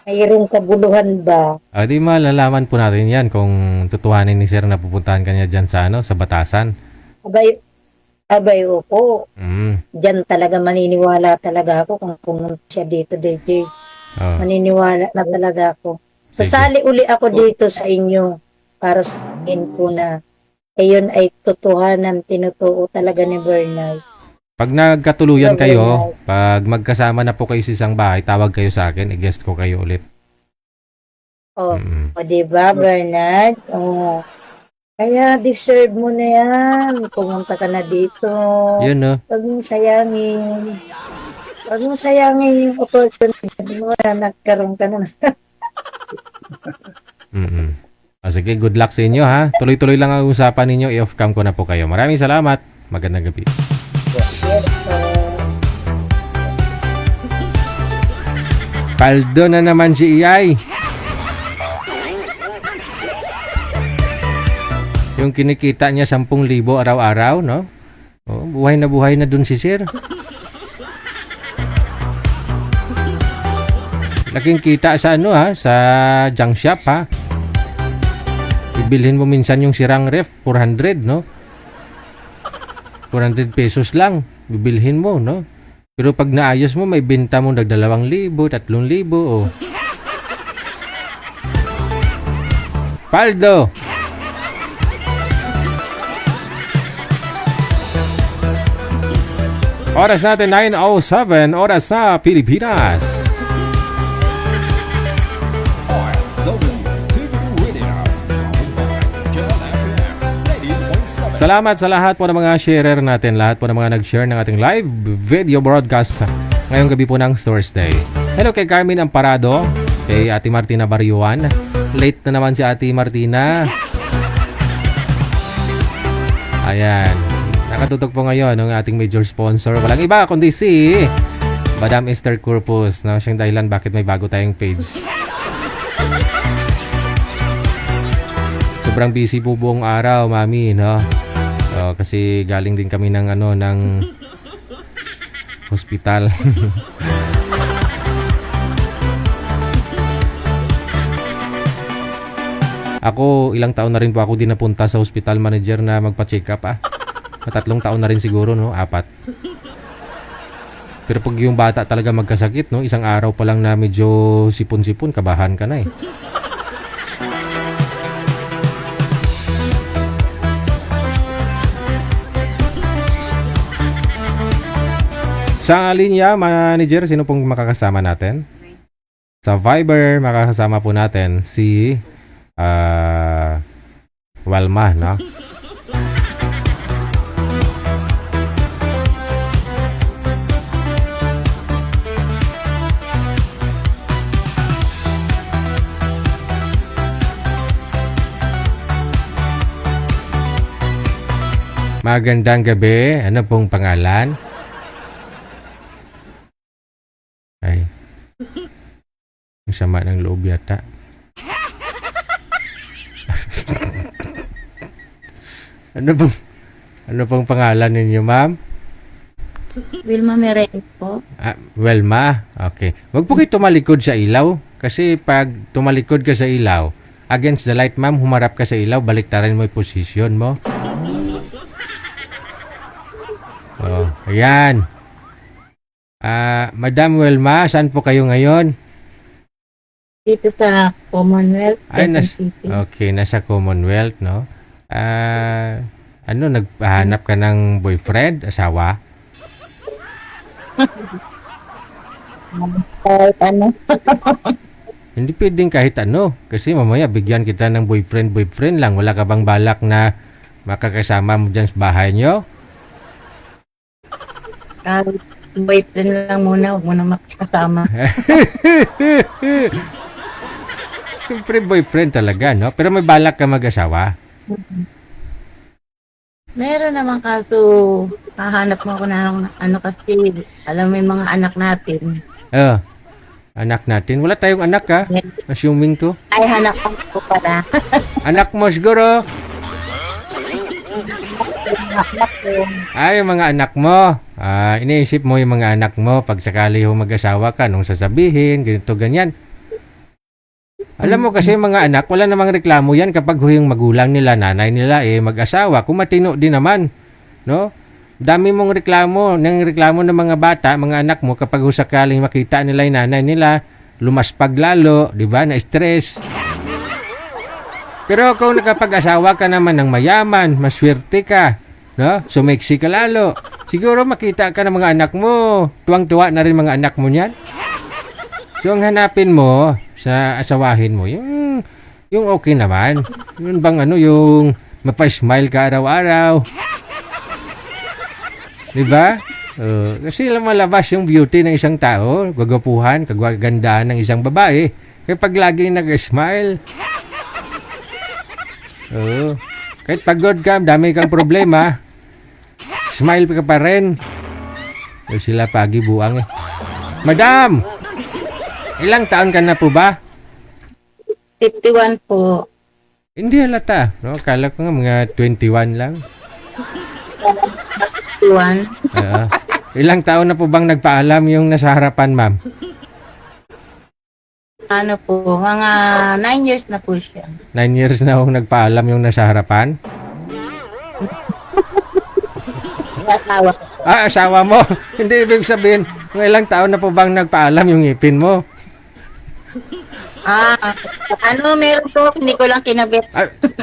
Mayroong kabuluhan ba? Di malalaman po natin yan kung tutuhanin ni Sir na pupuntahan kanya dyan sa, sa Batasan. Abay, opo. Mm. Diyan talaga maniniwala talaga ako kung pumunta siya dito, DJ. Oh. Maniniwala na talaga ako. Sige. Sasali uli ako dito sa inyo para sabihin ko na ayun ay totohanan, tinutuo talaga ni Bernard. Pag nagkatuluyan kayo, pag magkasama na po kayo sa isang bahay, tawag kayo sa akin, i-guest ko kayo ulit. O, Mm. o diba, Bernard? O, kaya deserve mo na yan. Pumunta ka na dito. Yun, no? Huwag mong sayangin. Huwag mong sayangin yung opportunity mo na nagkaroon ka na. Mm-mm. Sige, good luck sa inyo, ha? Tuloy-tuloy lang ang usapan ninyo. I-off cam ko na po kayo. Maraming salamat. Magandang gabi. Yes, Paldo na naman si Iyay. Yung kinikita niya 10,000 araw-araw, no? Oh, buhay na dun si Sir. Laking kita sa sa junk shop, ha? Ibilhin mo minsan yung sirang ref, 400, no? 400 pesos lang, bibilhin mo, no? Pero pag naayos mo, may benta mo ng 2,000, 3,000, oh. Paldo! Oras natin 9:07, oras sa Pilipinas. Salamat sa lahat po ng mga sharer natin, lahat po ng mga nag-share ng ating live video broadcast ngayong gabi po ng Thursday. Hello kay Carmen Amparado, kay Ate Martina Bariuan. Late na naman si Ate Martina. Ayan, nakatutok po ngayon ng ating major sponsor. Walang iba kundi si Madam Esther Corpus, na siyang dahilan bakit may bago tayong page. Sobrang busy po buong araw, Mami, no? Kasi galing din kami ng hospital. Ako, ilang taon na rin po ako din napunta sa hospital manager na magpa-check up ah. 3 taon na rin siguro, no? 4. Pero pag yung bata talaga magkasakit, no? Isang araw pa lang na medyo sipon-sipon, kabahan ka na eh. Sa linya, manager, sino pong makakasama natin? Sa Viber, makakasama po natin si Walma, no? Magandang gabi. Ano pong pangalan? Ay. Ang sama ng loob yata. Ano pong pangalan ninyo, ma'am? Wilma Mereng po. Welma. Okay. Huwag po kayo tumalikod sa ilaw. Kasi pag tumalikod ka sa ilaw, against the light, ma'am, humarap ka sa ilaw, baliktaran mo yung position mo. Oh, ayan. Madam Welma, saan po kayo ngayon? Dito sa Commonwealth, Ay, Quezon City. okay, nasa Commonwealth, no? Naghahanap ka ng boyfriend, asawa? Kahit ano. Hindi pwedeng kahit ano. Kasi mamaya bigyan kita ng boyfriend lang. Wala ka bang balak na makakasama mo dyan sa bahay nyo? Boyfriend lang muna, huwag mo na makakasama. Siyempre boyfriend talaga, no? Pero may balak ka mag-asawa? Meron naman kaso, hahanap mo ako ng ano kasi, alam mo yung mga anak natin. Anak natin. Wala tayong anak, ha? Assuming to. Ay, hanap ko pala. Anak mo siguro. Anak ko. Yung mga anak mo. Iniisip mo yung mga anak mo pag sakali mag-asawa ka, nung sasabihin, ganito, ganyan. Alam mo kasi mga anak, wala namang reklamo yan kapag yung magulang nila, nanay nila, mag-asawa. Kung matino din naman, no? Dami mong reklamo ng mga bata, mga anak mo, kapag sakaling makita nila yung nanay nila, lumaspag lalo, di ba, na-stress. Pero kung nakapag-asawa ka naman ng mayaman, maswerte ka, no? Sumiksi ka lalo. Siguro makita ka ng mga anak mo. Tuwang-tuwa na rin mga anak mo niyan. So, ang hanapin mo sa asawahin mo, yung okay naman. Yun bang yung mapa-smile ka araw-araw. Diba? Kasi malabas yung beauty ng isang tao, gagapuhan, kagagandaan ng isang babae, kapag laging nag-smile. Kahit pagod ka, dami kang problema, smile ka pa rin. Sila pagi buang eh. Madam! Ilang taon ka na po ba? 51 po. Hindi halata. No? Akala ko nga mga 21 lang. 51. Ilang taon na po bang nagpaalam yung nasa harapan, ma'am? Ano po, mga 9 years na po siya. 9 years na akong nagpaalam yung nasa harapan? Asawa ko. Asawa mo? Hindi ibig sabihin, ilang taon na po bang nagpaalam yung ngipin mo? Meron po, hindi ko lang kinabit.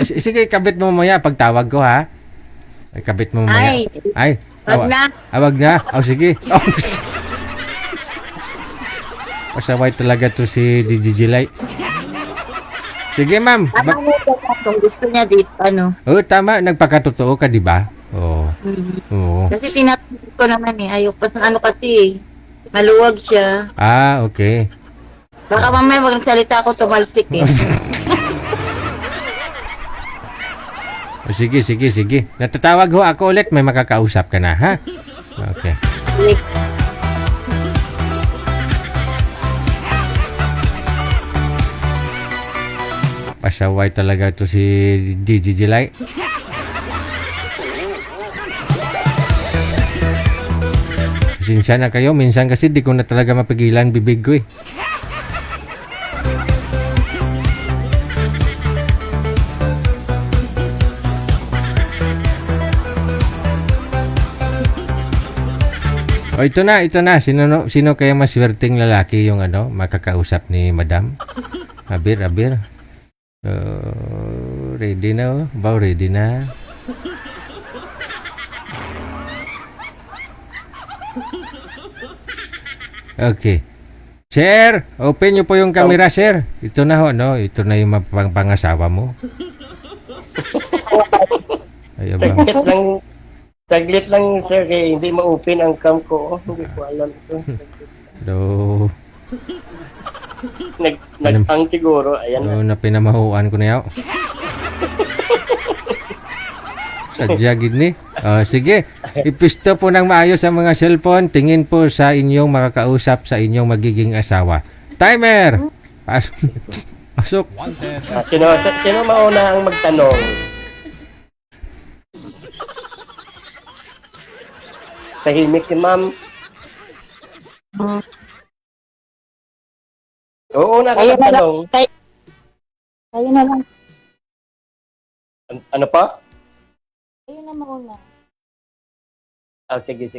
Sige, kabit mo mamaya pagtawag ko, ha? Kabit mo mamaya. Ay, wag na. Wag na? Sige. Pasaway talaga to si DJ Light. Sige, ma'am. Kung gusto niya dito, Tama. Nagpakatotoo ka, di ba? Oo. Kasi tinatanong ko naman ayok pa sa kasi, maluwag siya. Okay. Baka mamaya wag nagsalita ako tumalsik eh. Sige. Natatawag ho ako ulit. May makakausap ka na, ha? Okay. Pasaway talaga to si DJ Light. Pasensya na kayo. Minsan kasi di ko na talaga mapigilan bibig ko eh. O ito na, ito na. Sino kaya maswerteng lalaki yung makakausap ni Madam? Abir. Ready na oh. Bao, ready na. Okay. Sir, open nyo po yung camera, sir. Ito na ho, no? Ito na yung pangasawa mo. Ay, abang. Saglit lang sir, kaya hindi ma-open ang cam ko. Hindi ko alam ito. Do, Nag-hang siguro, ayan na. na pinamahuan ko na yaw. Sadya gid ni. Sige, ipisto po ng maayos ang mga cellphone. Tingin po sa inyong makakausap sa inyong magiging asawa. Timer! Pasok. Sino mauna ang magtanong? Tahimik si ma'am. Oo, na Kayo na lang. tanong. Kayo na lang. Ano pa? Kayo na mauna. Sige.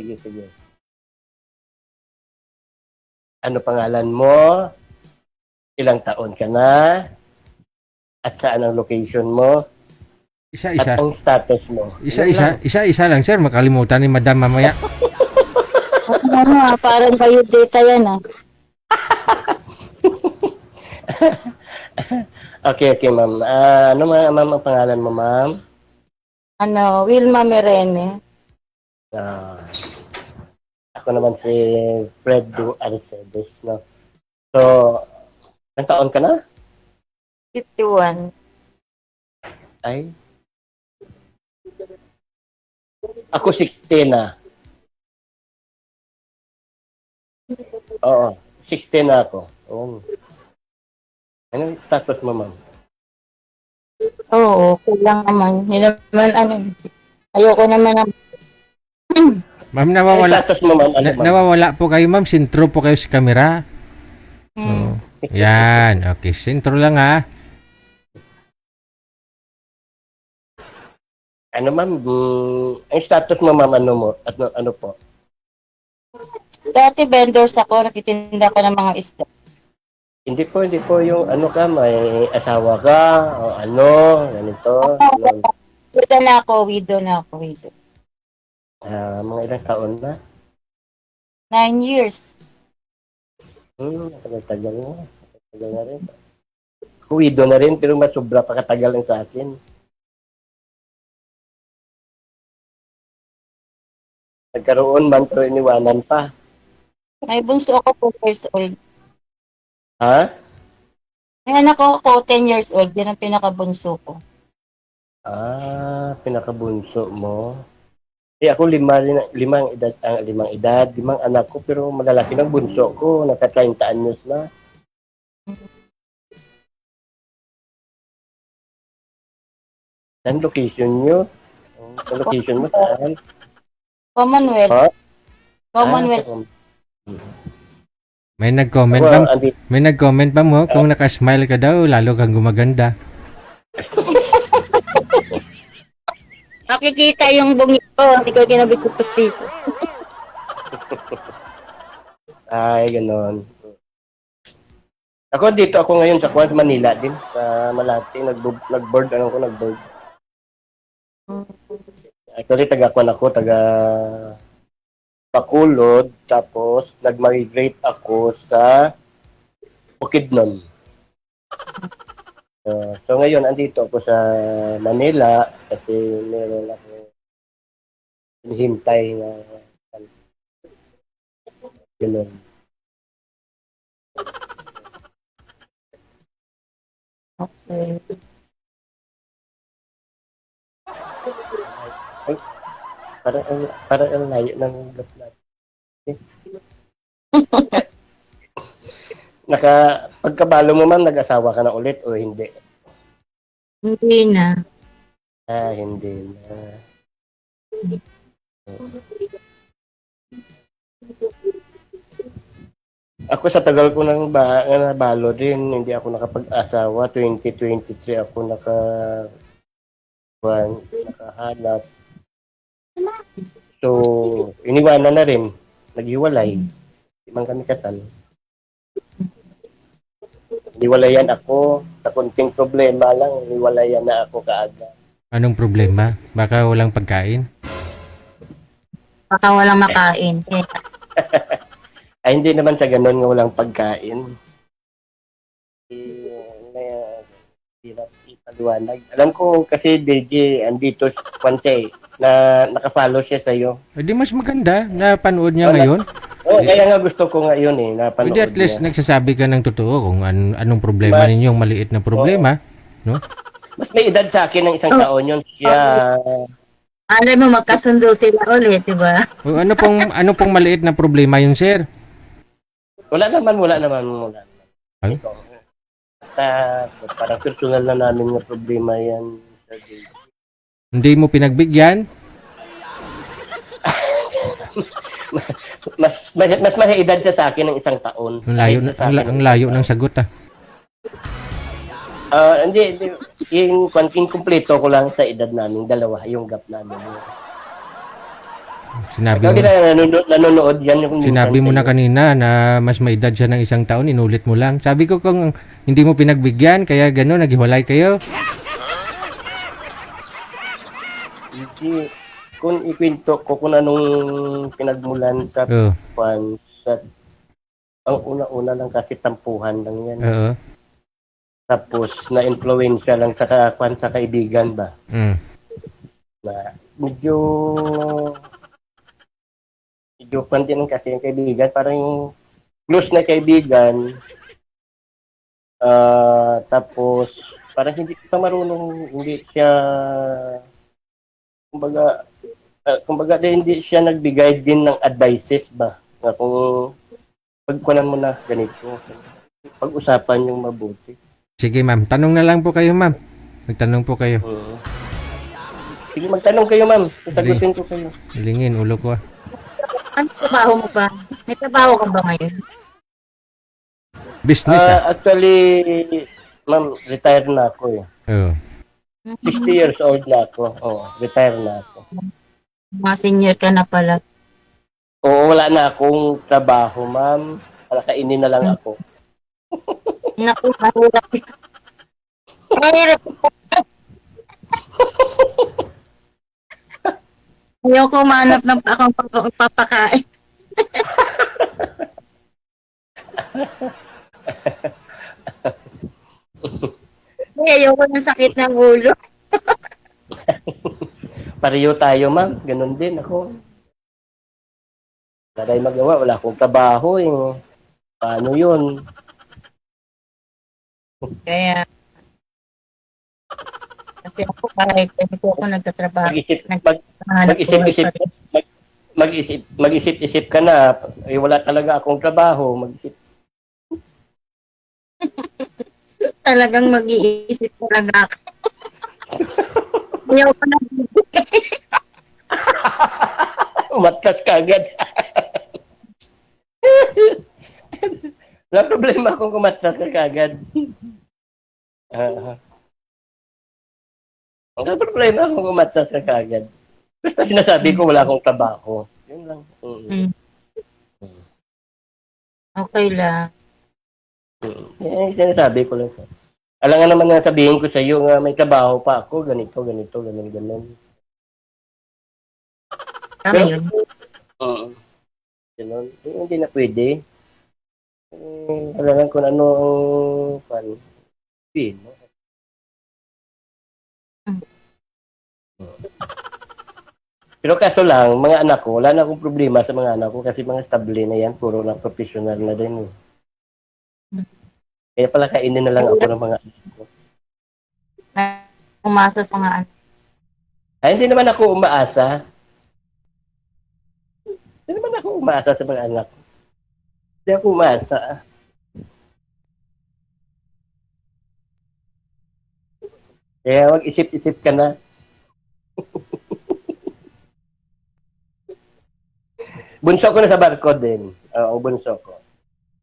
Ano pangalan mo? Ilang taon ka na? At saan ang location mo? Isa-isa. At ang status mo? Isa-isa lang, sir. Makalimutan ni Madam mamaya. Parang kayo data yan Okay, ma'am. Ano ma'am ang pangalan mo, ma'am? Wilma Merene. Ako naman si Fredo Arcedes, no? So, ilang taon ka na? 51. Ay? Ako 16 na. Oo, 16 na ako. Oo. Ano yung status mo, ma'am? Oo, okay lang naman. Yun naman, ayoko naman Ma'am, Ano nawawala. status mo, ma'am? Ano, ma'am? Nawawala po kayo, ma'am. Sintro po kayo sa camera. Oo. Yan. Okay, sintro lang ha. Ano, ma'am? Ang status mo, ma'am, ano mo? At ano po? Dati vendors ako, nakitinda ko ng mga isda. Hindi po yung ano ka, may asawa ka, o ano, ganito. Ano, Widow na ako. mga ilang taon na. 9 years. Tagal na. Tagal na rin. Kuwido na rin, pero mas sobra pa katagal lang sa akin. Nagkaroon man, pero iniwanan pa. May bunso ako 4 years old. Ha? May anak ako 10 years old. Yan ang pinakabunso ko. Pinakabunso mo. Ako limang anak ko, pero malalaki ng bunso ko, naka 30 anyos na. Saan location nyo? Ang location mo saan? Commonwealth. Ha? Commonwealth. May nag-comment, ma'am. May nag-comment, ma'am, ho? Kung nakasmile ka daw, lalo kang gumaganda. Makikita yung bungi ko. Hindi ko kinabit sa pustiso. Ay, ganon. Ako ngayon sa Quad, Manila din. Sa Malati, nag-board. Actually, taga-Kwan ako, taga Bacolod. Tapos, nag-migrate ako sa Bukidnon. So ngayon, andito ako sa Manila kasi meron ako hinihintay na gano'n. Okay. Ay, parang ang layo ng lugar natin. Pagkabalo mo man, nag-asawa ka na ulit o hindi? Hindi na. Hindi na. Ako sa tagal ko nang nabalo din, hindi ako nakapag-asawa. 2023 ako nakahanap. So, iniwanan na rin. Naghiwalay. Hindi man kami kasal. Iniwalayan ako. Sa konting problema lang, iniwalayan na ako kaagad. Anong problema? Baka walang pagkain? Baka walang makain. Ay, hindi naman sa ganun nga walang pagkain. Hirap ipaliwanag. Alam ko kasi DJ, andito siya na nakafollow siya sa'yo. Eh, di mas maganda na panood niya Wala. ngayon. Oo, kaya nga gusto ko ngayon napanood Pwede at least niya. nagsasabi ka ng totoo kung anong problema Mas- ninyong maliit na problema. No? Mas may edad sa akin ng isang taon yun. Siya, Alam mo, magkasundo sila ulit, di ba? O, ano pong maliit na problema yun, sir? wala naman. Ay? Parang personal na namin ng problema yan. Sir DJ. Hindi mo pinagbigyan? Mas may edad siya sa akin ng isang taon. Ang layo, ang layo ng sagot ah. Hindi. Yung kumpleto ko lang sa edad namin, dalawa, yung gap namin. Sinabi Ikaw mo, din na nanonood yan. Yung sinabi mo na minsan kanina na mas may edad siya ng isang taon, inulit mo lang. Sabi ko kung hindi mo pinagbigyan, kaya gano'n, naghiwalay kayo. Hindi. Kung ikwento ko kung anong pinagmulan sa Oo, ang una-una lang kasi tampuhan lang yan. oo. Tapos na-influensya lang sa kaibigan ba? Mm. Na medyo pan din kasi yung kaibigan, parang yung close na kaibigan. Tapos parang hindi pa marunong, hindi siya kumbaga hindi siya nagbigay din ng advices ba? Na kung pagkunan mo na ganito, pag-usapan yung mabuti. Sige ma'am, tanong na lang po kayo ma'am. Magtanong po kayo. Sige, magtanong kayo, ma'am. Sasagutin ko kayo. Hilingin, ulo ko ah. Ano trabaho mo ba? May trabaho ka ba ngayon? Business ah. Actually, ma'am, retire na ako eh. Oo. 60 years old na ako. Retire na ako. Mga senior ka na pala. Oo, wala na akong trabaho, ma'am. Kainin na lang ako. Naku, mahirap. Mahirap. Ayoko manap ng akong papakain. Ayoko ng sakit ng ulo. Pareho tayo, ma'am. Ganun din ako. Wala tayong magawa. Wala akong trabaho eh. Paano yun? Kaya, kasi ako kahit hindi po ako nagtatrabaho. Mag-isip-isip ka na. Eh, wala talaga akong trabaho. Mag-isip. Talagang mag-iisip talaga ako. Ayoko na. Umatras ka agad. Wala problema kung kumatras ka agad. Wala problema kung kumatras ka agad. Basta sinasabi ko wala akong trabaho. Yun lang. Okay lang. Sinasabi ko lang. Alam nga naman na sabihin ko sa iyo nga may trabaho pa ako, ganito, ganun. Tama yun. Ganun. Hindi na pwede. Alam ko na ano ang pin. Pero kaso lang, mga anak ko, wala na akong problema sa mga anak ko kasi mga stable na yan, puro na professional na din. Kaya pala kainin na lang ako ng mga anak ko. Umasa sa mga anak. Ay, hindi naman ako umaasa. Hindi naman ako umaasa sa mga anak ko. Hindi ako umaasa. Kaya mag-isip-isip ka na. bunso ko nasa barko din. Ang bunso ko.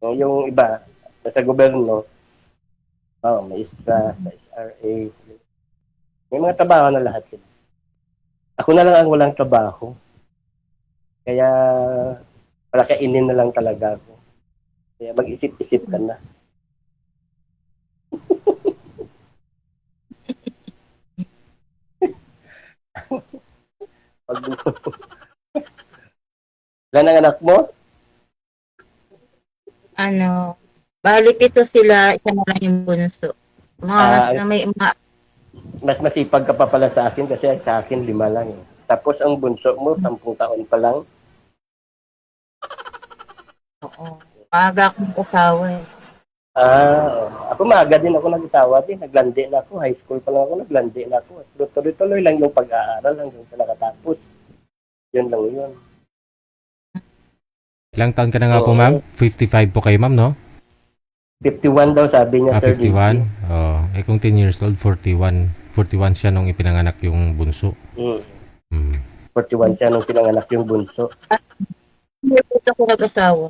Yung iba, nasa gobyerno, may ISRA, sa SRA. May mga trabaho na lahat sila. Ako na lang ang walang trabaho. Kaya, palakainin na lang talaga ako. Kaya mag-isip-isip ka na. Wala ng anak mo? Bali pito sila, isa na lang yung bunso. Na may Mas masipag ka pa pala sa akin kasi sa akin 5 lang eh. Tapos ang bunso mo, 10 taon pa lang. Oo. Maaga akong asawa eh. Ako maaga din ako nag-asawa din. Naglandi na ako. High school pa lang ako, naglandi na ako. Tuloy-tuloy lang yung pag-aaral hanggang sa nakatapos. Yun lang yun. Ilang taon ka na nga po, ma'am? 55 po kayo, ma'am, no? 51 daw sabi niya, Sir 51? Kung 10 years old, 41. 41 siya nung ipinanganak yung bunso. Mm. 41 siya nung pinanganak yung bunso. Hindi po ako nag-asawa.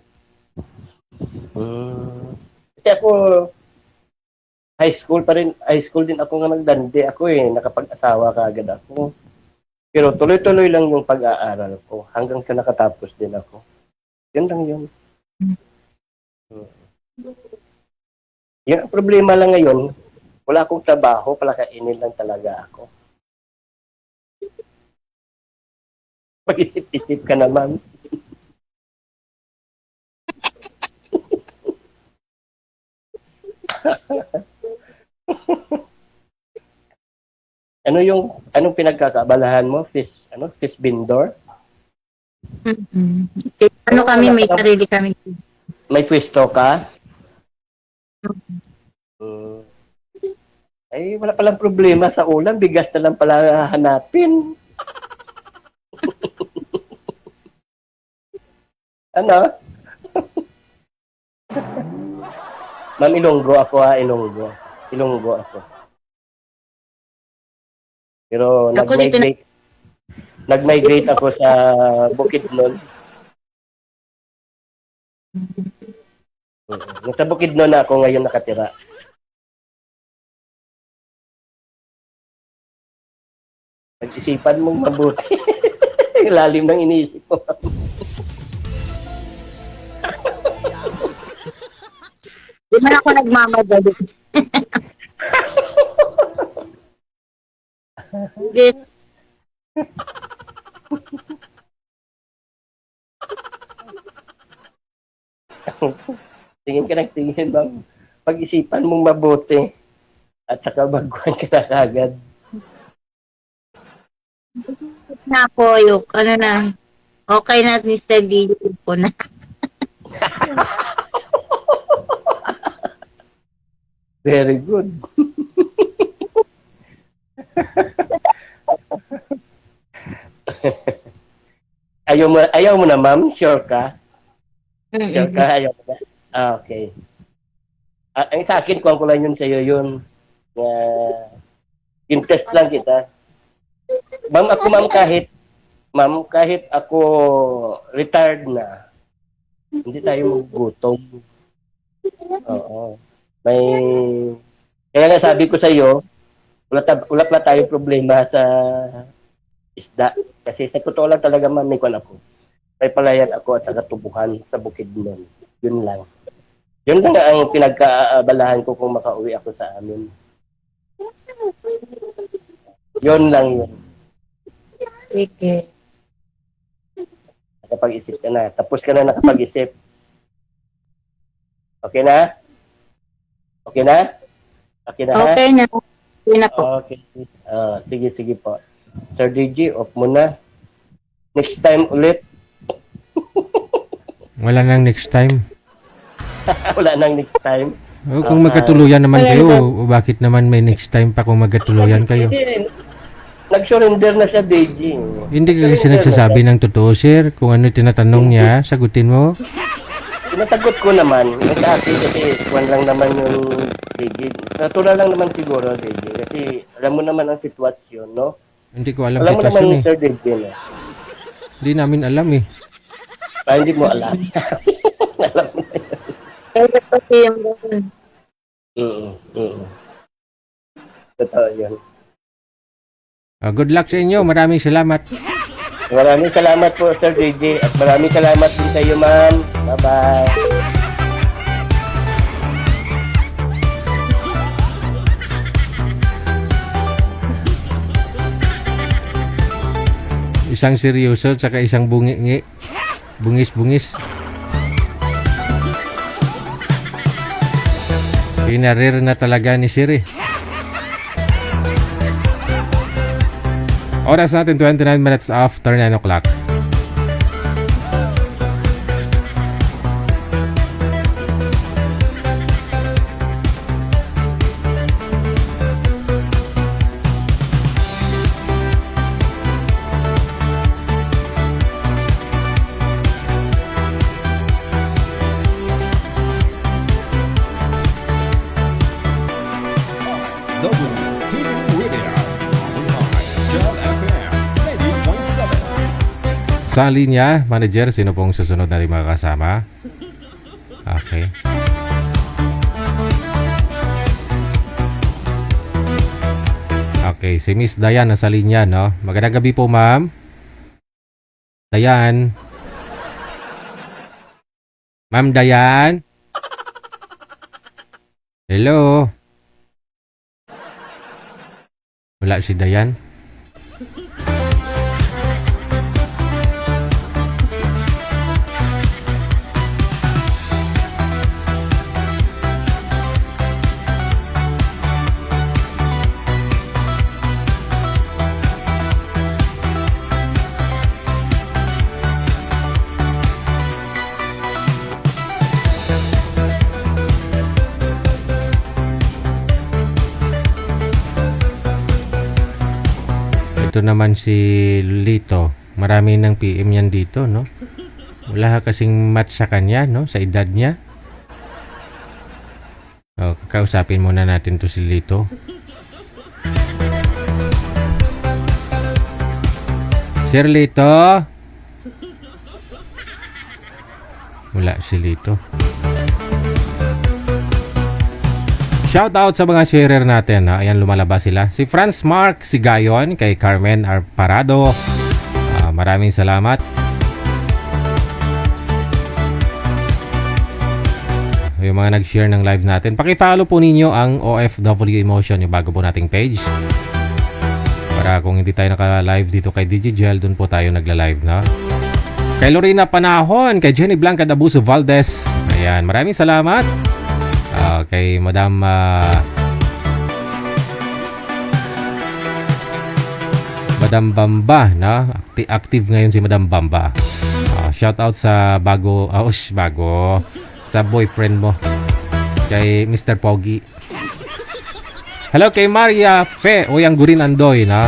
Kasi ako, high school din ako nga nagdandi ako eh. Nakapag-asawa ka agad ako. Pero tuloy-tuloy lang yung pag-aaral ko hanggang sa nakatapos din ako. Yun lang yun. Yung problema lang ngayon, wala akong trabaho, palakainin lang talaga ako. Mag-isip-isip ka naman. Anong pinagkakabalahan mo? Fish vendor? Kami, may sarili kami. May pwesto ka? Ay, wala palang problema sa ulam. Bigas na lang pala hanapin. Ano? Ma'am, Ilonggo ako Ilonggo. Ilonggo ako. Pero nag-migrate ako sa Bukidnon. Nasa Bukidnon na ako ngayon nakatira. Pag-isipan mong mabuti. Lalim ng iniisip mo. Di man ako nagmamadali. Yes. Tingin ka ng tingin bang pag-isipan mong mabuti at saka baguhan ka na kagad. Na po yung, okay na ni Stevie ko na. Very good. Ayaw mo na, ma'am? Sure ka? Sure ka? Ayaw mo na? Okay. Ang sa akin, kuha ko lang yun sa'yo yun. Interest lang kita. Ma'am, kahit ako retired na, hindi tayo magugutom. Oo. Kaya nga sabi ko sa iyo, wala pa tayo problema sa isda. Kasi sa totoo lang talaga, ma'am, may kwan ako. May palayan ako at saka tubuhan sa Bukidnon. Yun lang. Yun lang ang pinagkaabalahan ko kung makauwi ako sa amin. Yun lang yun. Sige. Nakapag-isip ka na. Tapos ka na nakapag-isip. Okay na? Okay na? Okay na, ha? Okay na. Okay na po. Okay. Sige po. Sir DJ, off mo na. Next time ulit. Wala nang next time. Wala nang next time. Kung magkatuluyan naman kayo, bakit naman may next time pa kung magkatuluyan kayo? Kasi nag-surrender na siya, DJ. Hindi ka kasi nagsasabi ng totoo, sir. Kung ano tinatanong niya, sagutin mo. Sinasagot ko naman. Sa akin kasi one lang naman yung DJ. Natural lang naman siguro, DJ. Kasi alam mo naman ang sitwasyon, no? Hindi ko alam Alam mo sitwasyon naman, eh. Sir DJ, no? Hindi namin alam eh. Hindi mo alam. Alam mo na yun. Kaya pati yung ganun. Totoo yun. Good luck sa inyo. Maraming salamat. Maraming salamat po, Sir JJ. At maraming salamat din sa iyo, ma'am. Bye-bye. Isang seryoso tsaka isang bungi-ngi. Bungis-bungis. Kinarir na talaga ni Siri. Oras natin 29 minutes after 9 o'clock. WTV Radio. Online. Job FM 90.7. Sa linya, manager, sino pong susunod natin makakasama? Okay. Okay, si Miss Dayan nasa linya, no? Magandang gabi po, ma'am. Dayan. Ma'am Dayan? Hello? Wala si Dayan. Ito naman si Lito. Marami ng PM yan dito, no? Wala kasing match sa kanya, no? Sa edad niya. O, kausapin muna natin to si Lito. Sir Lito? Wala si Lito. Shout out sa mga sharer natin. Ha? Ayan, lumalabas sila. Si Franz Mark Sigayon, kay Carmen Arparado. Maraming salamat. Yung mga nag-share ng live natin. Paki-follow po ninyo ang OFW Emotion, yung bago po nating page. Para kung hindi tayo naka-live dito kay Digigel, dun po tayo nagla-live, na. Kay Lorena Panahon, kay Jenny Blanca Dabuso Valdez. Ayan, maraming salamat. Kay Madam Madam Bamba, na active ngayon si Madam Bamba. Shout out sa bago sa boyfriend mo, kay Mr. Pogi. Hello kay Maria Fe Oyang Gurin Andoy, na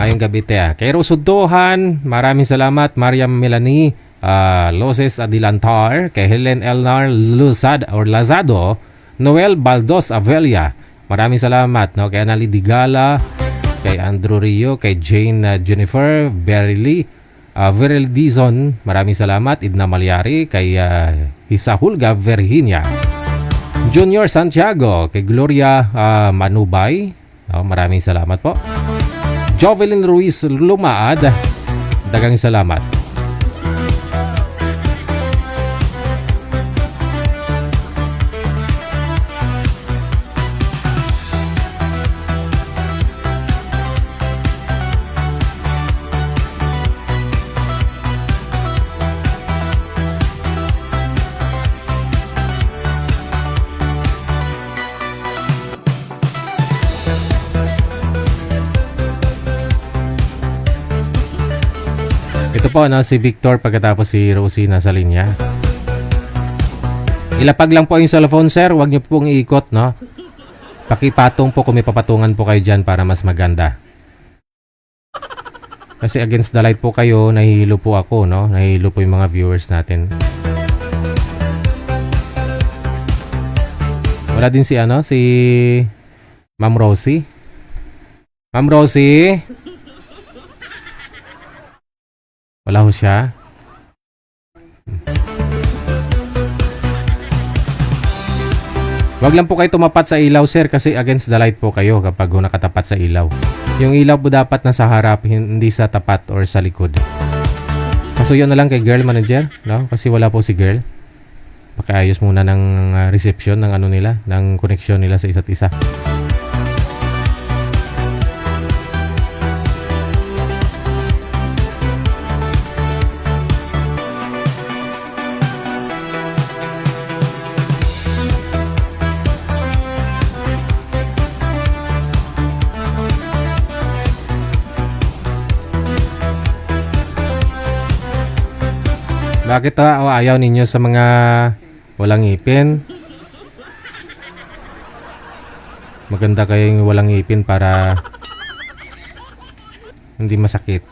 ayong gabi te. Kay Rosudohan, maraming salamat. Maria Melanie Loses Adilantar, kay Helen Elnar Lazado, Noel Baldos Avelia, maraming salamat, no? Kay Anali Digala, kay Andrew Rio, kay Jane Jennifer Berily, Veril Dizon, maraming salamat. Idna Malyari, kay Hisahulga Virginia, Junior Santiago, kay Gloria Manubay, maraming salamat po. Jovelyn Ruiz Lumaad, dagang salamat. Ito po, no, si Victor, pagkatapos si Rosie nasa linya. Ilapag lang po yung cellphone, sir. Huwag niyo pong iikot, no? Pakipatong po kung may papatungan po kayo dyan para mas maganda. Kasi against the light po kayo, nahihilo po ako, no? Nahihilo po yung mga viewers natin. Wala din si Ma'am Rosie. Ma'am Rosie? Wala ho siya. Wag lang po kayo tumapat sa ilaw, sir, kasi against the light po kayo kapag nakatapat sa ilaw. Yung ilaw po dapat nasa harap, hindi sa tapat or sa likod. Pasuyo na lang kay girl manager, no? Kasi wala po si girl. Pakiayos muna ng reception ng ano nila, ng connection nila sa isa't isa. Bakit ayaw ninyo sa mga walang ngipin? Maganda kayong walang ngipin para hindi masakit.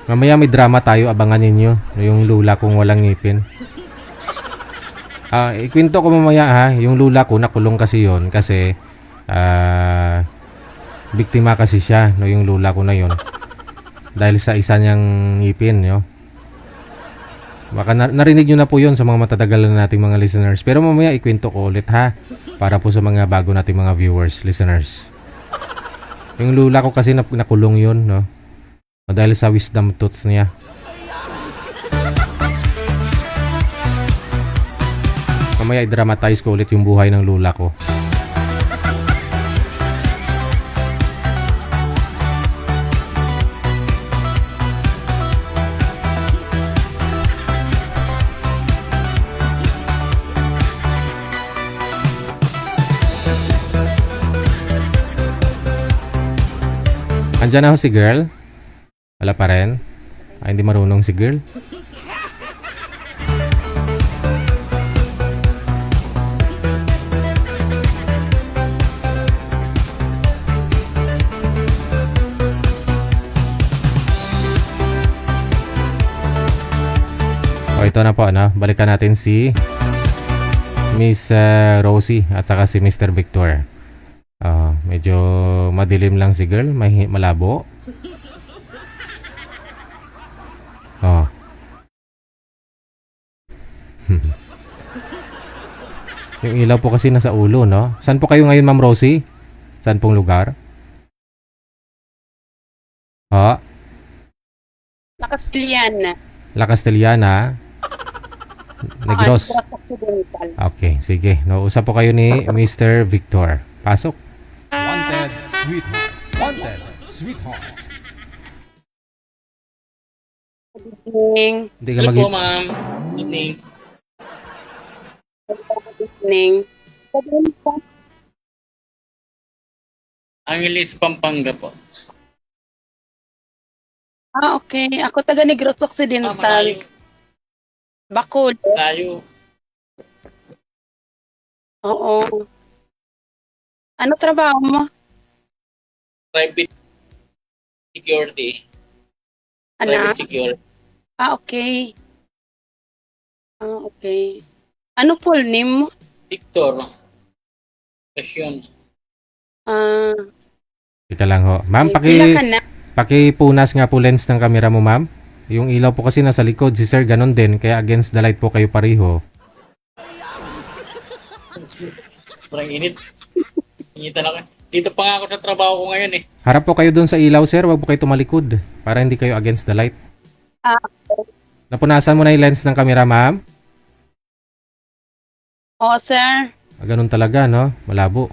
Mamaya may drama tayo, abangan ninyo. Yung lula kong walang ngipin. Ikwento ko mamaya ha. Yung lula ko nakulong kasi yon kasi biktima kasi siya, no, yung lula ko na yon. Dahil sa isa niyang ngipin, no? Baka narinig nyo na po yun sa mga matatagalan nating mga listeners. Pero mamaya ikwento ko ulit ha. Para po sa mga bago nating mga viewers, listeners. Yung lula ko kasi nakulong yun, no? Dahil sa wisdom tooth niya. Mamaya i-dramatize ko ulit yung buhay ng lula ko. Andyan na ho si girl. Wala pa rin. Hindi marunong si girl. Ito na po, ano? Balikan natin si Miss Rosie at saka si Mr. Victor. Medyo madilim lang si girl, malabo. Yung ilaw po kasi nasa ulo, no? Saan po kayo ngayon, Ma'am Rosie? Saan pong lugar? La Castellana. La Castellana. Negros. Okay, sige. Usap po kayo ni Mr. Victor. Pasok. Wanted sweetheart. Wanted sweetheart. Good evening. Hindi ka Hello mag- po, ma'am. Good evening. Good evening. Angeles, Pampanga po. Okay. Ako taga Negros Occidental. Malayo. Bacol. Malayo. Oo. Ano trabaho mo? Private security. Ano? Private security. Okay. Okay. Ano full name mo? Victor. Passion. Teka lang ho. Ma'am, Pila ka na? pakipunas nga po lens ng camera mo, ma'am. Yung ilaw po kasi nasa likod. Si sir ganun din. Kaya against the light po kayo pareho. Parang init. Initan ako. Dito pa nga ako sa trabaho ko ngayon eh. Harap po kayo dun sa ilaw, sir. Huwag po kayo tumalikod. Para hindi kayo against the light. Napunasan mo na yung lens ng camera, ma'am? Oo, sir. Ganun talaga, no? Malabo.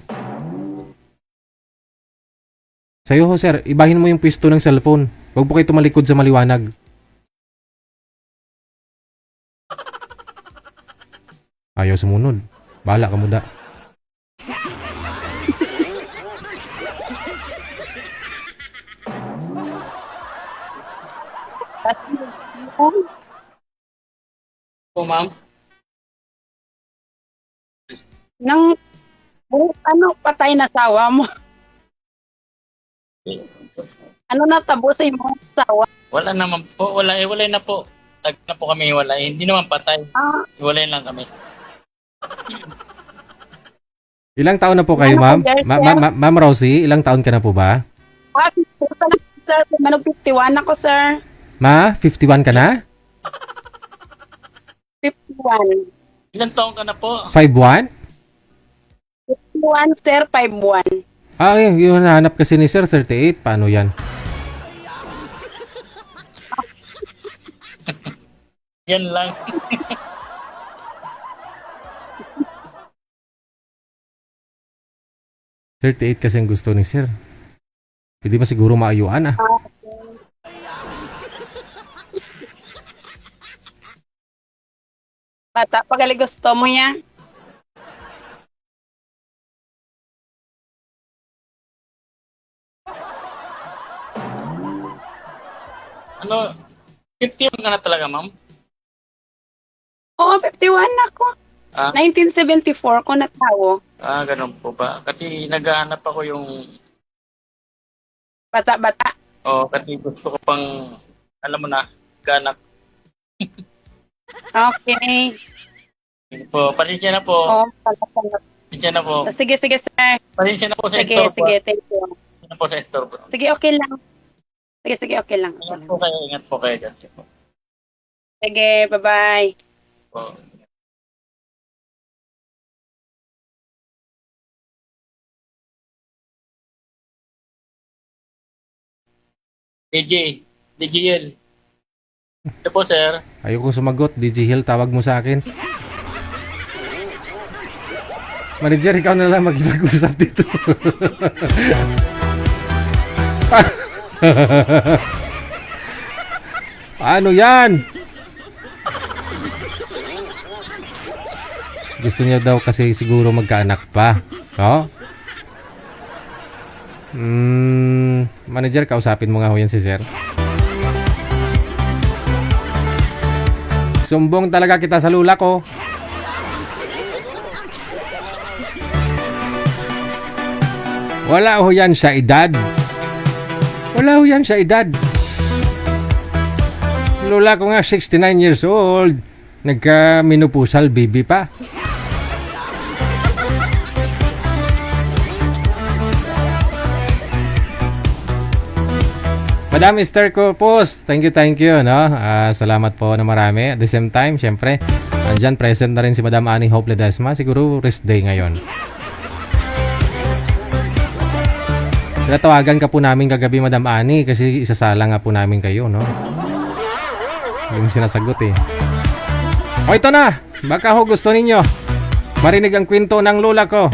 Sa'yo ho, sir. Ibahin mo yung pwesto ng cellphone. Huwag po kayo tumalikod sa maliwanag. Ayaw sumunod. Bahala ka muda. Po, ma'am. Nang patay na sawa mo? Ano natabo sa imong sawa? Wala naman po. Wala na po. Tag na po kami hiwalay. Hindi naman patay. Hiwalay lang kami. Ilang taon na po kayo, ma'am? Ma'am Rosie, ilang taon ka na po ba? sir. Manog 51 ako, sir. Ma, 51 ka na? 51. Ilan taong ka na po? 51? 51, sir. 51. Ah, yung hinahanap kasi ni Sir 38. Paano yan? Yan lang. 38 kasi ang gusto ni Sir. Pwede ba siguro maayuan ah? Bata, pagali gusto mo yan. Ano, 51 ka na talaga, ma'am? Oo, 51 ako. Ah? 1974 ko natawo. Ganun po ba? Kasi naghahanap ako yung, Bata-bata. kasi gusto ko pang, alam mo na, ganak. Okay. Po, pasensya na po. Oo, pala. Pasensya na po. Sige, sir. Pasensya na po sa Sige, store po. sige. Thank you. Pasensya na po sa store po. Sige, okay lang. Sige, okay lang. Ingat po kayo dyan. Sige, bye-bye. Po. DJL. Ito po, sir. Ayoko sumagot. DJ Hill, tawag mo sa akin. Manager, ikaw na lang magpag-usap dito. Ano yan? Gusto niya daw kasi siguro magkaanak pa. No? Manager, kausapin mo nga ho yan si Sir. Sumbong talaga kita sa lula ko. Wala ho yan sa edad. Wala ho yan sa edad. Lula ko nga 69 years old. Nagka-menopausal baby pa. Madam Esther Corpus, thank you, no? Salamat po na marami. At the same time, syempre, andyan present na rin si Madam Annie Hope Ledesma. Siguro rest day ngayon. Tawagan ka po namin kagabi, Madam Annie, kasi isasala nga po namin kayo, no? Yung sinasagot eh. O ito na, baka ho gusto ninyo marinig ang kwento ng lola ko.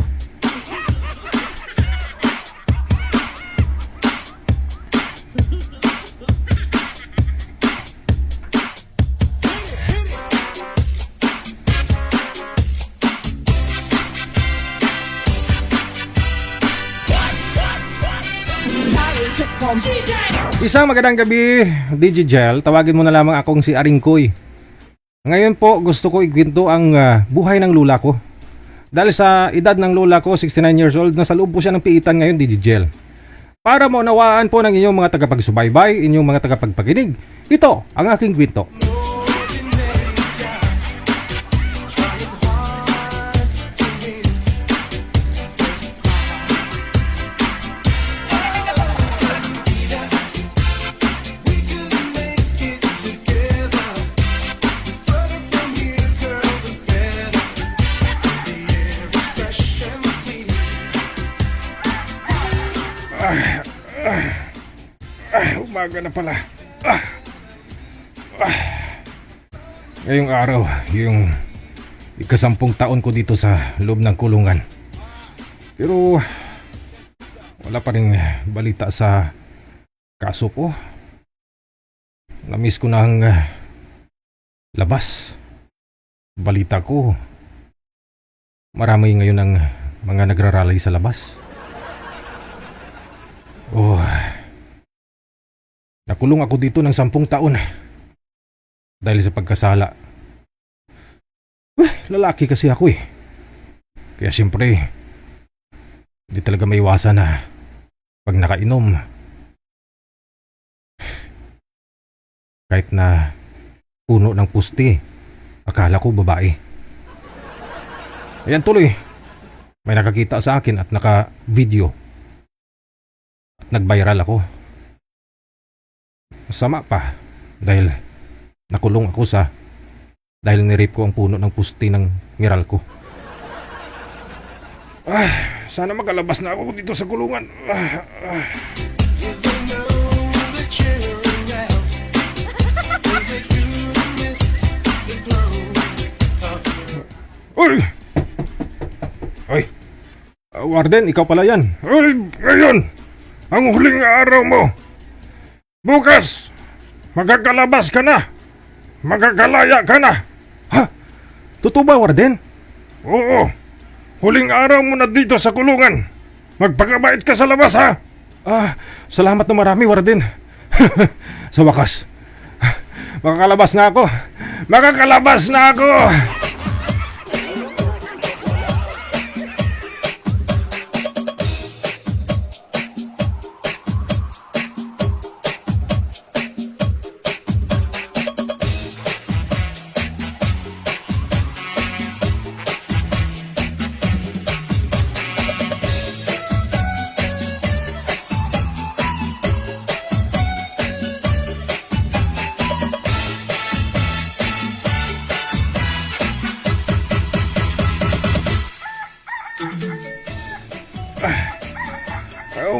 Isang magandang gabi, DJ Gel. Tawagin mo na lamang akong si Aringkoy. Ngayon po gusto ko ikwento ang buhay ng lula ko. Dahil sa edad ng lula ko, 69 years old, nasa loob po siya ng piitan ngayon, DJ Gel. Para maunawaan po ng inyong mga tagapagsubaybay, inyong mga tagapagpakinig, ito ang aking kwento. Umaga na pala. Ngayong araw, yung ika-10 taon ko dito sa loob ng kulungan. Pero wala pa rin balita sa kaso ko. Namiss ko na ang labas. Balita ko, marami ngayon ang mga nagrarally sa labas. Nakulong ako dito ng 10 taon dahil sa pagkasala. Lalaki kasi ako eh. Kaya siyempre, hindi talaga maiwasan na pag nakainom, kahit na puno ng puste, akala ko babae. Ayan tuloy, may nakakita sa akin at naka-video at nag-viral ako. Sama pa dahil nakulong ako dahil nirape ko ang puno ng pusti ng miral ko. Sana makalabas na ako dito sa kulungan. Uy! Ay! Warden, ikaw pala yan. Uy! Ngayon! Ang huling araw mo! Bukas! Magkakalabas ka na! Magkakalaya ka na! Ha? Totoo ba, Warden? Oo! Huling araw mo na dito sa kulungan! Magpakabait ka sa labas, ha? Salamat na marami, Warden. Sa wakas, makakalabas na ako! Makakalabas na ako!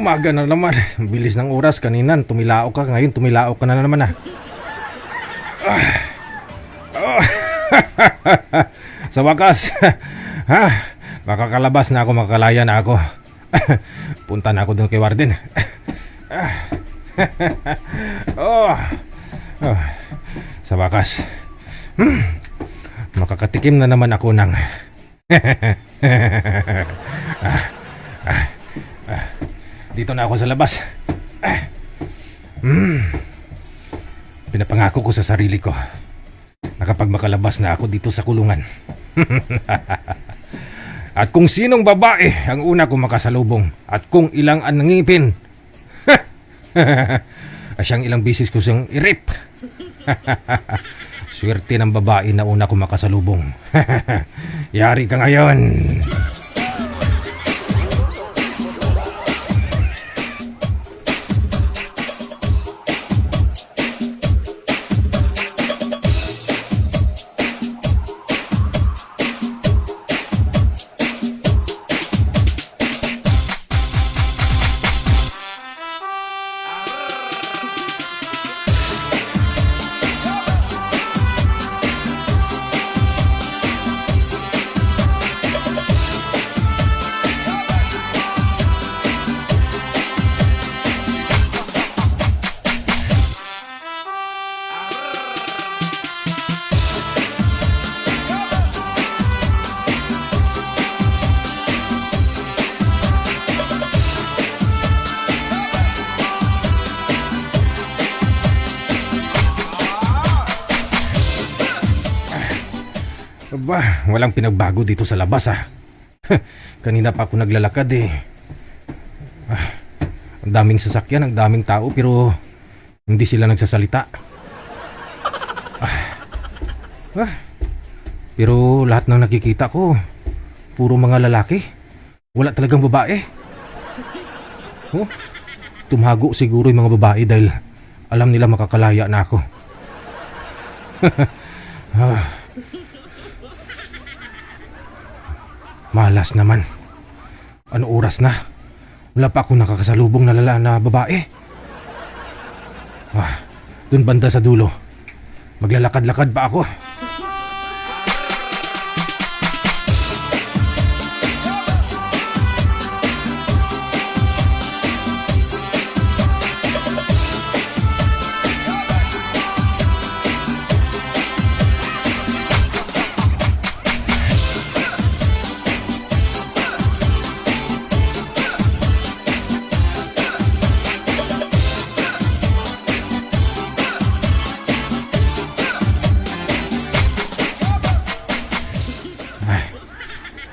Umaga na naman. Bilis ng oras. Kanina tumilao ka. Ngayon tumilao ka na naman. Sa wakas, makakalabas na ako. Makakalaya na ako. Punta na ako doon kay Warden. Sa wakas, makakatikim na naman ako ng dito na ako sa labas. Pinapangako ko sa sarili ko na kapag makalabas na ako dito sa kulungan at kung sinong babae ang una ko makasalubong at kung ilang ang ngipin siyang ilang bisis ko siyang i-rape. Swerte ng babae na una ko makasalubong. Yari ka ngayon. Aba, walang pinagbago dito sa labas Kanina pa ako naglalakad Ang daming sasakyan, ang daming tao pero hindi sila nagsasalita. Pero lahat ng nakikita ko puro mga lalaki. Wala talagang babae. Tumago siguro yung mga babae dahil alam nila makakalaya na ako. Malas naman. Ano oras na? Wala pa akong nakakasalubong na na babae. Dun banda sa dulo. Maglalakad-lakad pa ako.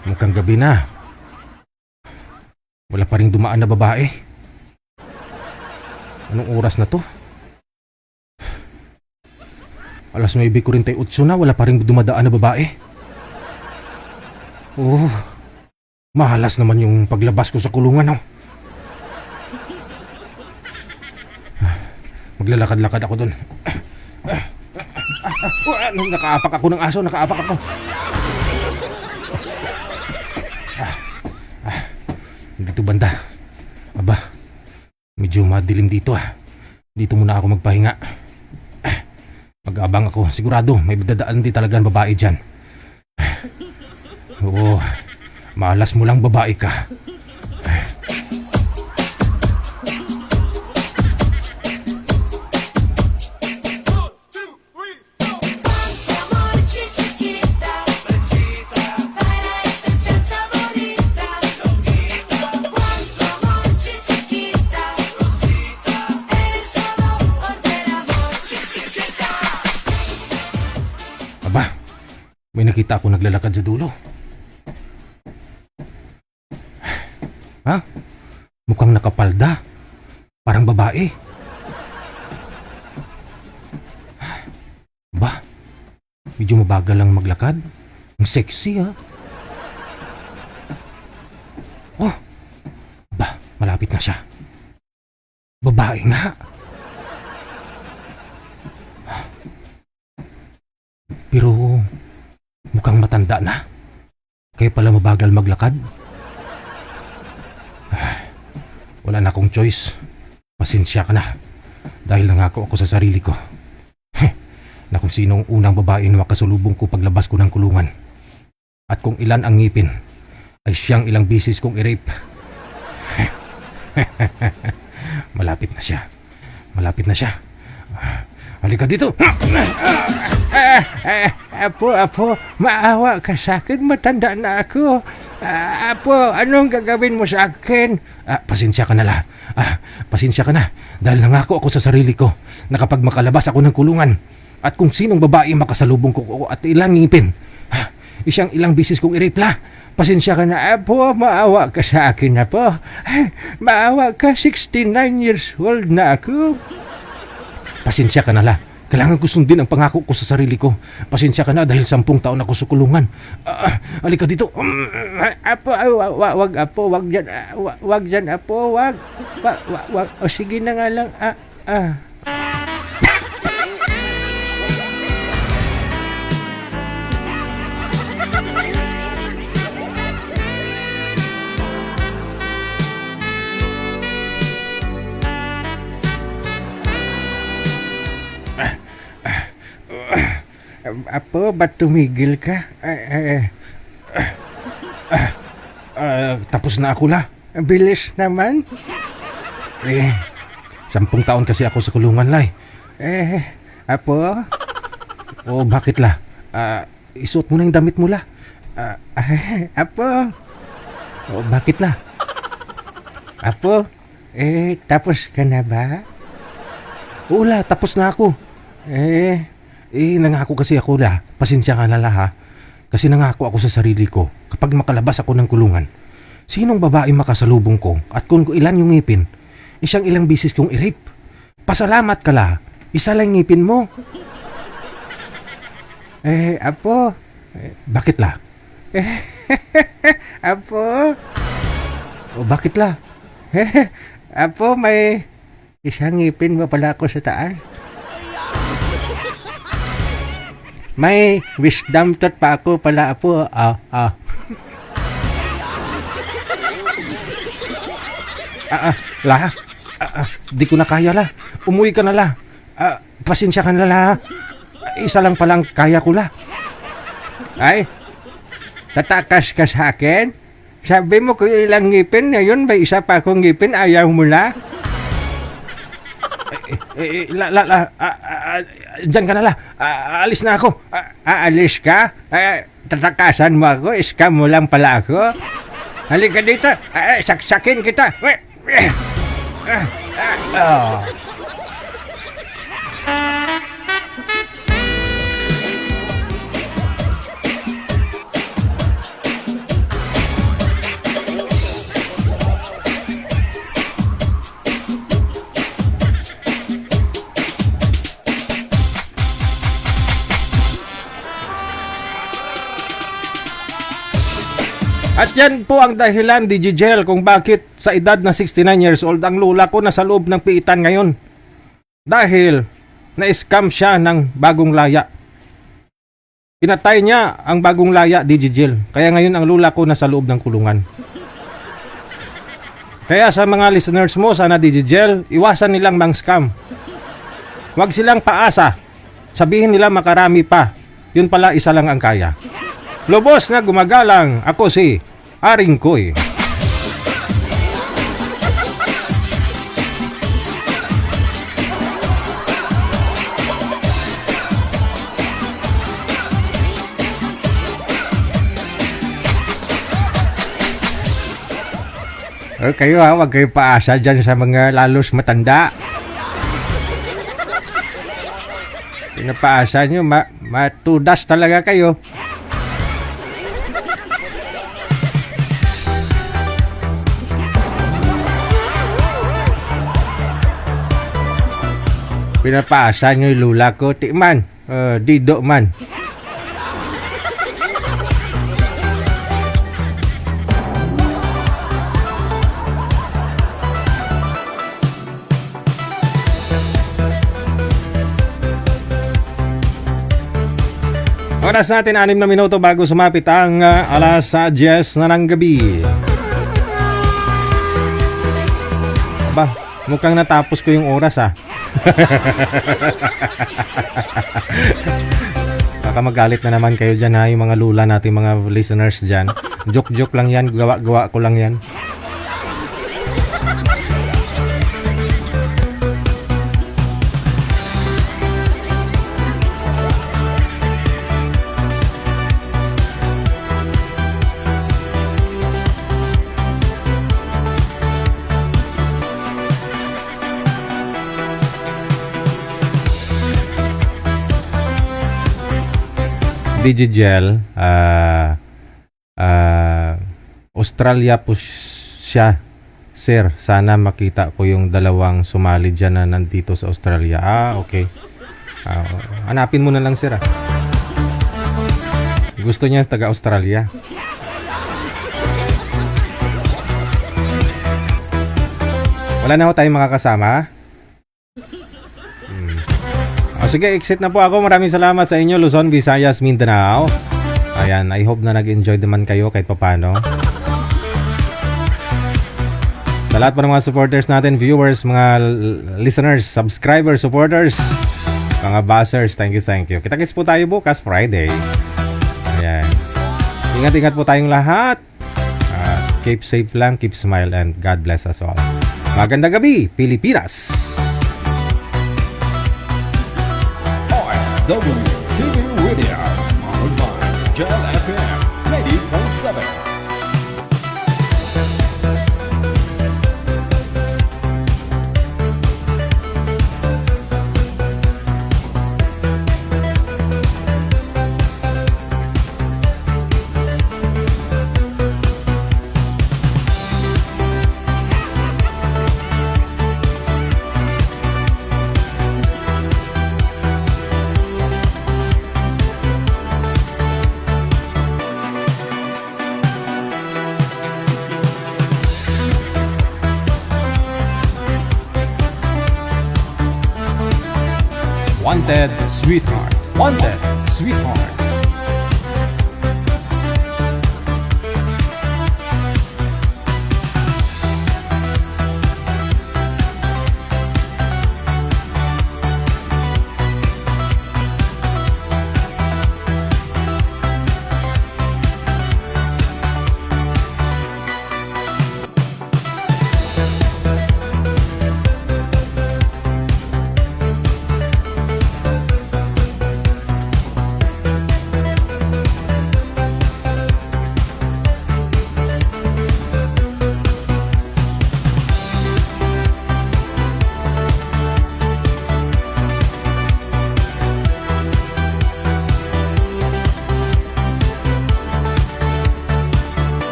Mukhang gabi na. Wala pa rin dumaan na babae. Anong oras na to? Alas 9:48 na, wala pa rin dumadaan na babae. Mahalas naman yung paglabas ko sa kulungan. Maglalakad-lakad ako dun. Nakaapak ako ng aso, nakaapak ako. Dito banda. Aba, medyo madilim dito Dito muna ako magpahinga. Mag-abang ako. Sigurado, may dadaan din talagang babae dyan. Oo, malas mo lang babae ka. Aba, may nakita ako naglalakad sa dulo. Ha? Mukhang nakapalda. Parang babae. Ba, medyo mabagal lang maglakad. Ang sexy Oh, ba, malapit na siya. Babae nga. Pero mukhang matanda na. Kaya pala mabagal maglakad. Wala na akong choice. Pasensya ka na. Dahil nangako ako sa sarili ko na kung sinong unang babae na makasulubong ko paglabas ko ng kulungan. At kung ilan ang ngipin, ay siyang ilang bisis kong i-rape. Malapit na siya. Malapit na siya. Halika dito. Apo, maawa ka sa akin. Matanda na ako. Apo, anong gagawin mo sa akin? Pasensya ka na la. Pasensya ka na. Dahil nangako ako sa sarili ko na kapag makalabas ako ng kulungan at kung sinong babae makasalubong ko at ilang ngipin, isang ilang bisis kong i-rape la. Pasensya ka na, Apo. Maawa ka sa akin, Apo. Maawa ka. 69 years old na ako. Pasensya ka na la. Kailangan ko sundin ang pangako ko sa sarili ko. Pasensya ka na dahil 10 taon ako sa kulungan. Halika dito. Apo, wag Apo, wag dyan. Wag dyan, Apo, wag. O sige na nga lang. Apo, ba't tumigil ka? Tapos na ako la. Bilis naman. 10 taon kasi ako sa kulungan lay. Apo? Bakit la? Isuot mo na yung damit mo la. Apo? Bakit la? Apo? Tapos ka na ba? La, tapos na ako. Nangako kasi ako la. Pasensya ka na la ha. Kasi nangako ako sa sarili ko, kapag makalabas ako ng kulungan, sinong babae makasalubong ko at kung ilan yung ngipin, isang ilang bisis kong i-rape. Pasalamat ka la. Isa lang ngipin mo. Apo. Bakit la? Apo. Bakit la? Apo, may isang ngipin mo pala ako sa taas. May wisdom tooth pa ako pala, Apo. La. Di ko na kaya la. Umuwi ka na la. Pasensya ka na la. Isa lang palang kaya ko la. Ay, tatakas ka sa akin? Sabi mo kung ilang ngipin, ngayon may isa pa akong ngipin, ayaw mo la? Diyan ka na la. Alis na ako. Aalis ka? Tatakasan mo ako? Scam mo lang pala ako? Halika dito. Saksakin kita. At yan po ang dahilan, DJ Jel, kung bakit sa edad na 69 years old, ang lola ko nasa loob ng piitan ngayon. dahil na-scam siya ng bagong laya. Pinatay niya ang bagong laya, Digigel. Kaya ngayon ang lula ko nasa loob ng kulungan. Kaya sa mga listeners mo, sana Digigel, iwasan nilang mang-scam. Huwag silang paasa. Sabihin nila makarami pa. Yun pala isa lang ang kaya. Lubos na gumagalang, ako si Aring Koy. Kayo ha, huwag kayo paasa dyan sa mga lalos matanda. Pinapaasa nyo, matudas talaga kayo. Pinapaasa nyo yung lula ko, tikman, dido man. Oras natin 6 na minuto bago sumapit ang alas 10 na ng gabi. Ba, mukhang natapos ko yung oras Baka magalit na naman kayo dyan ha, yung mga lula natin, mga listeners dyan. Joke-joke lang yan, gawa-gawa ko lang yan. Digigel, Australia po siya, sir. Sana makita ko yung dalawang sumali dyan na nandito sa Australia. Okay. Hanapin mo na lang, sir. Gusto niya taga Australia. Wala na ho tayong makakasama. Sige, exit na po ako. Maraming salamat sa inyo, Luzon, Visayas, Mindanao. Ayan, I hope na nag-enjoy naman kayo kahit papano. Sa lahat po ng mga supporters natin, viewers, mga listeners, subscribers, supporters, mga buzzers, thank you. Kita-kits po tayo bukas, Friday. Ayan. Ingat-ingat po tayong lahat. Keep safe lang, keep smile, and God bless us all. Magandang gabi, Pilipinas! WTV Radio, powered by Gel FM 90.7. Wanted Sweetheart. Wanted Sweetheart.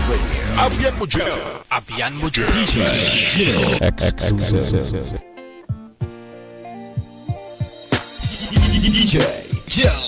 Radio. Abian mo dyan. Abian mo dyan. DJ Jill.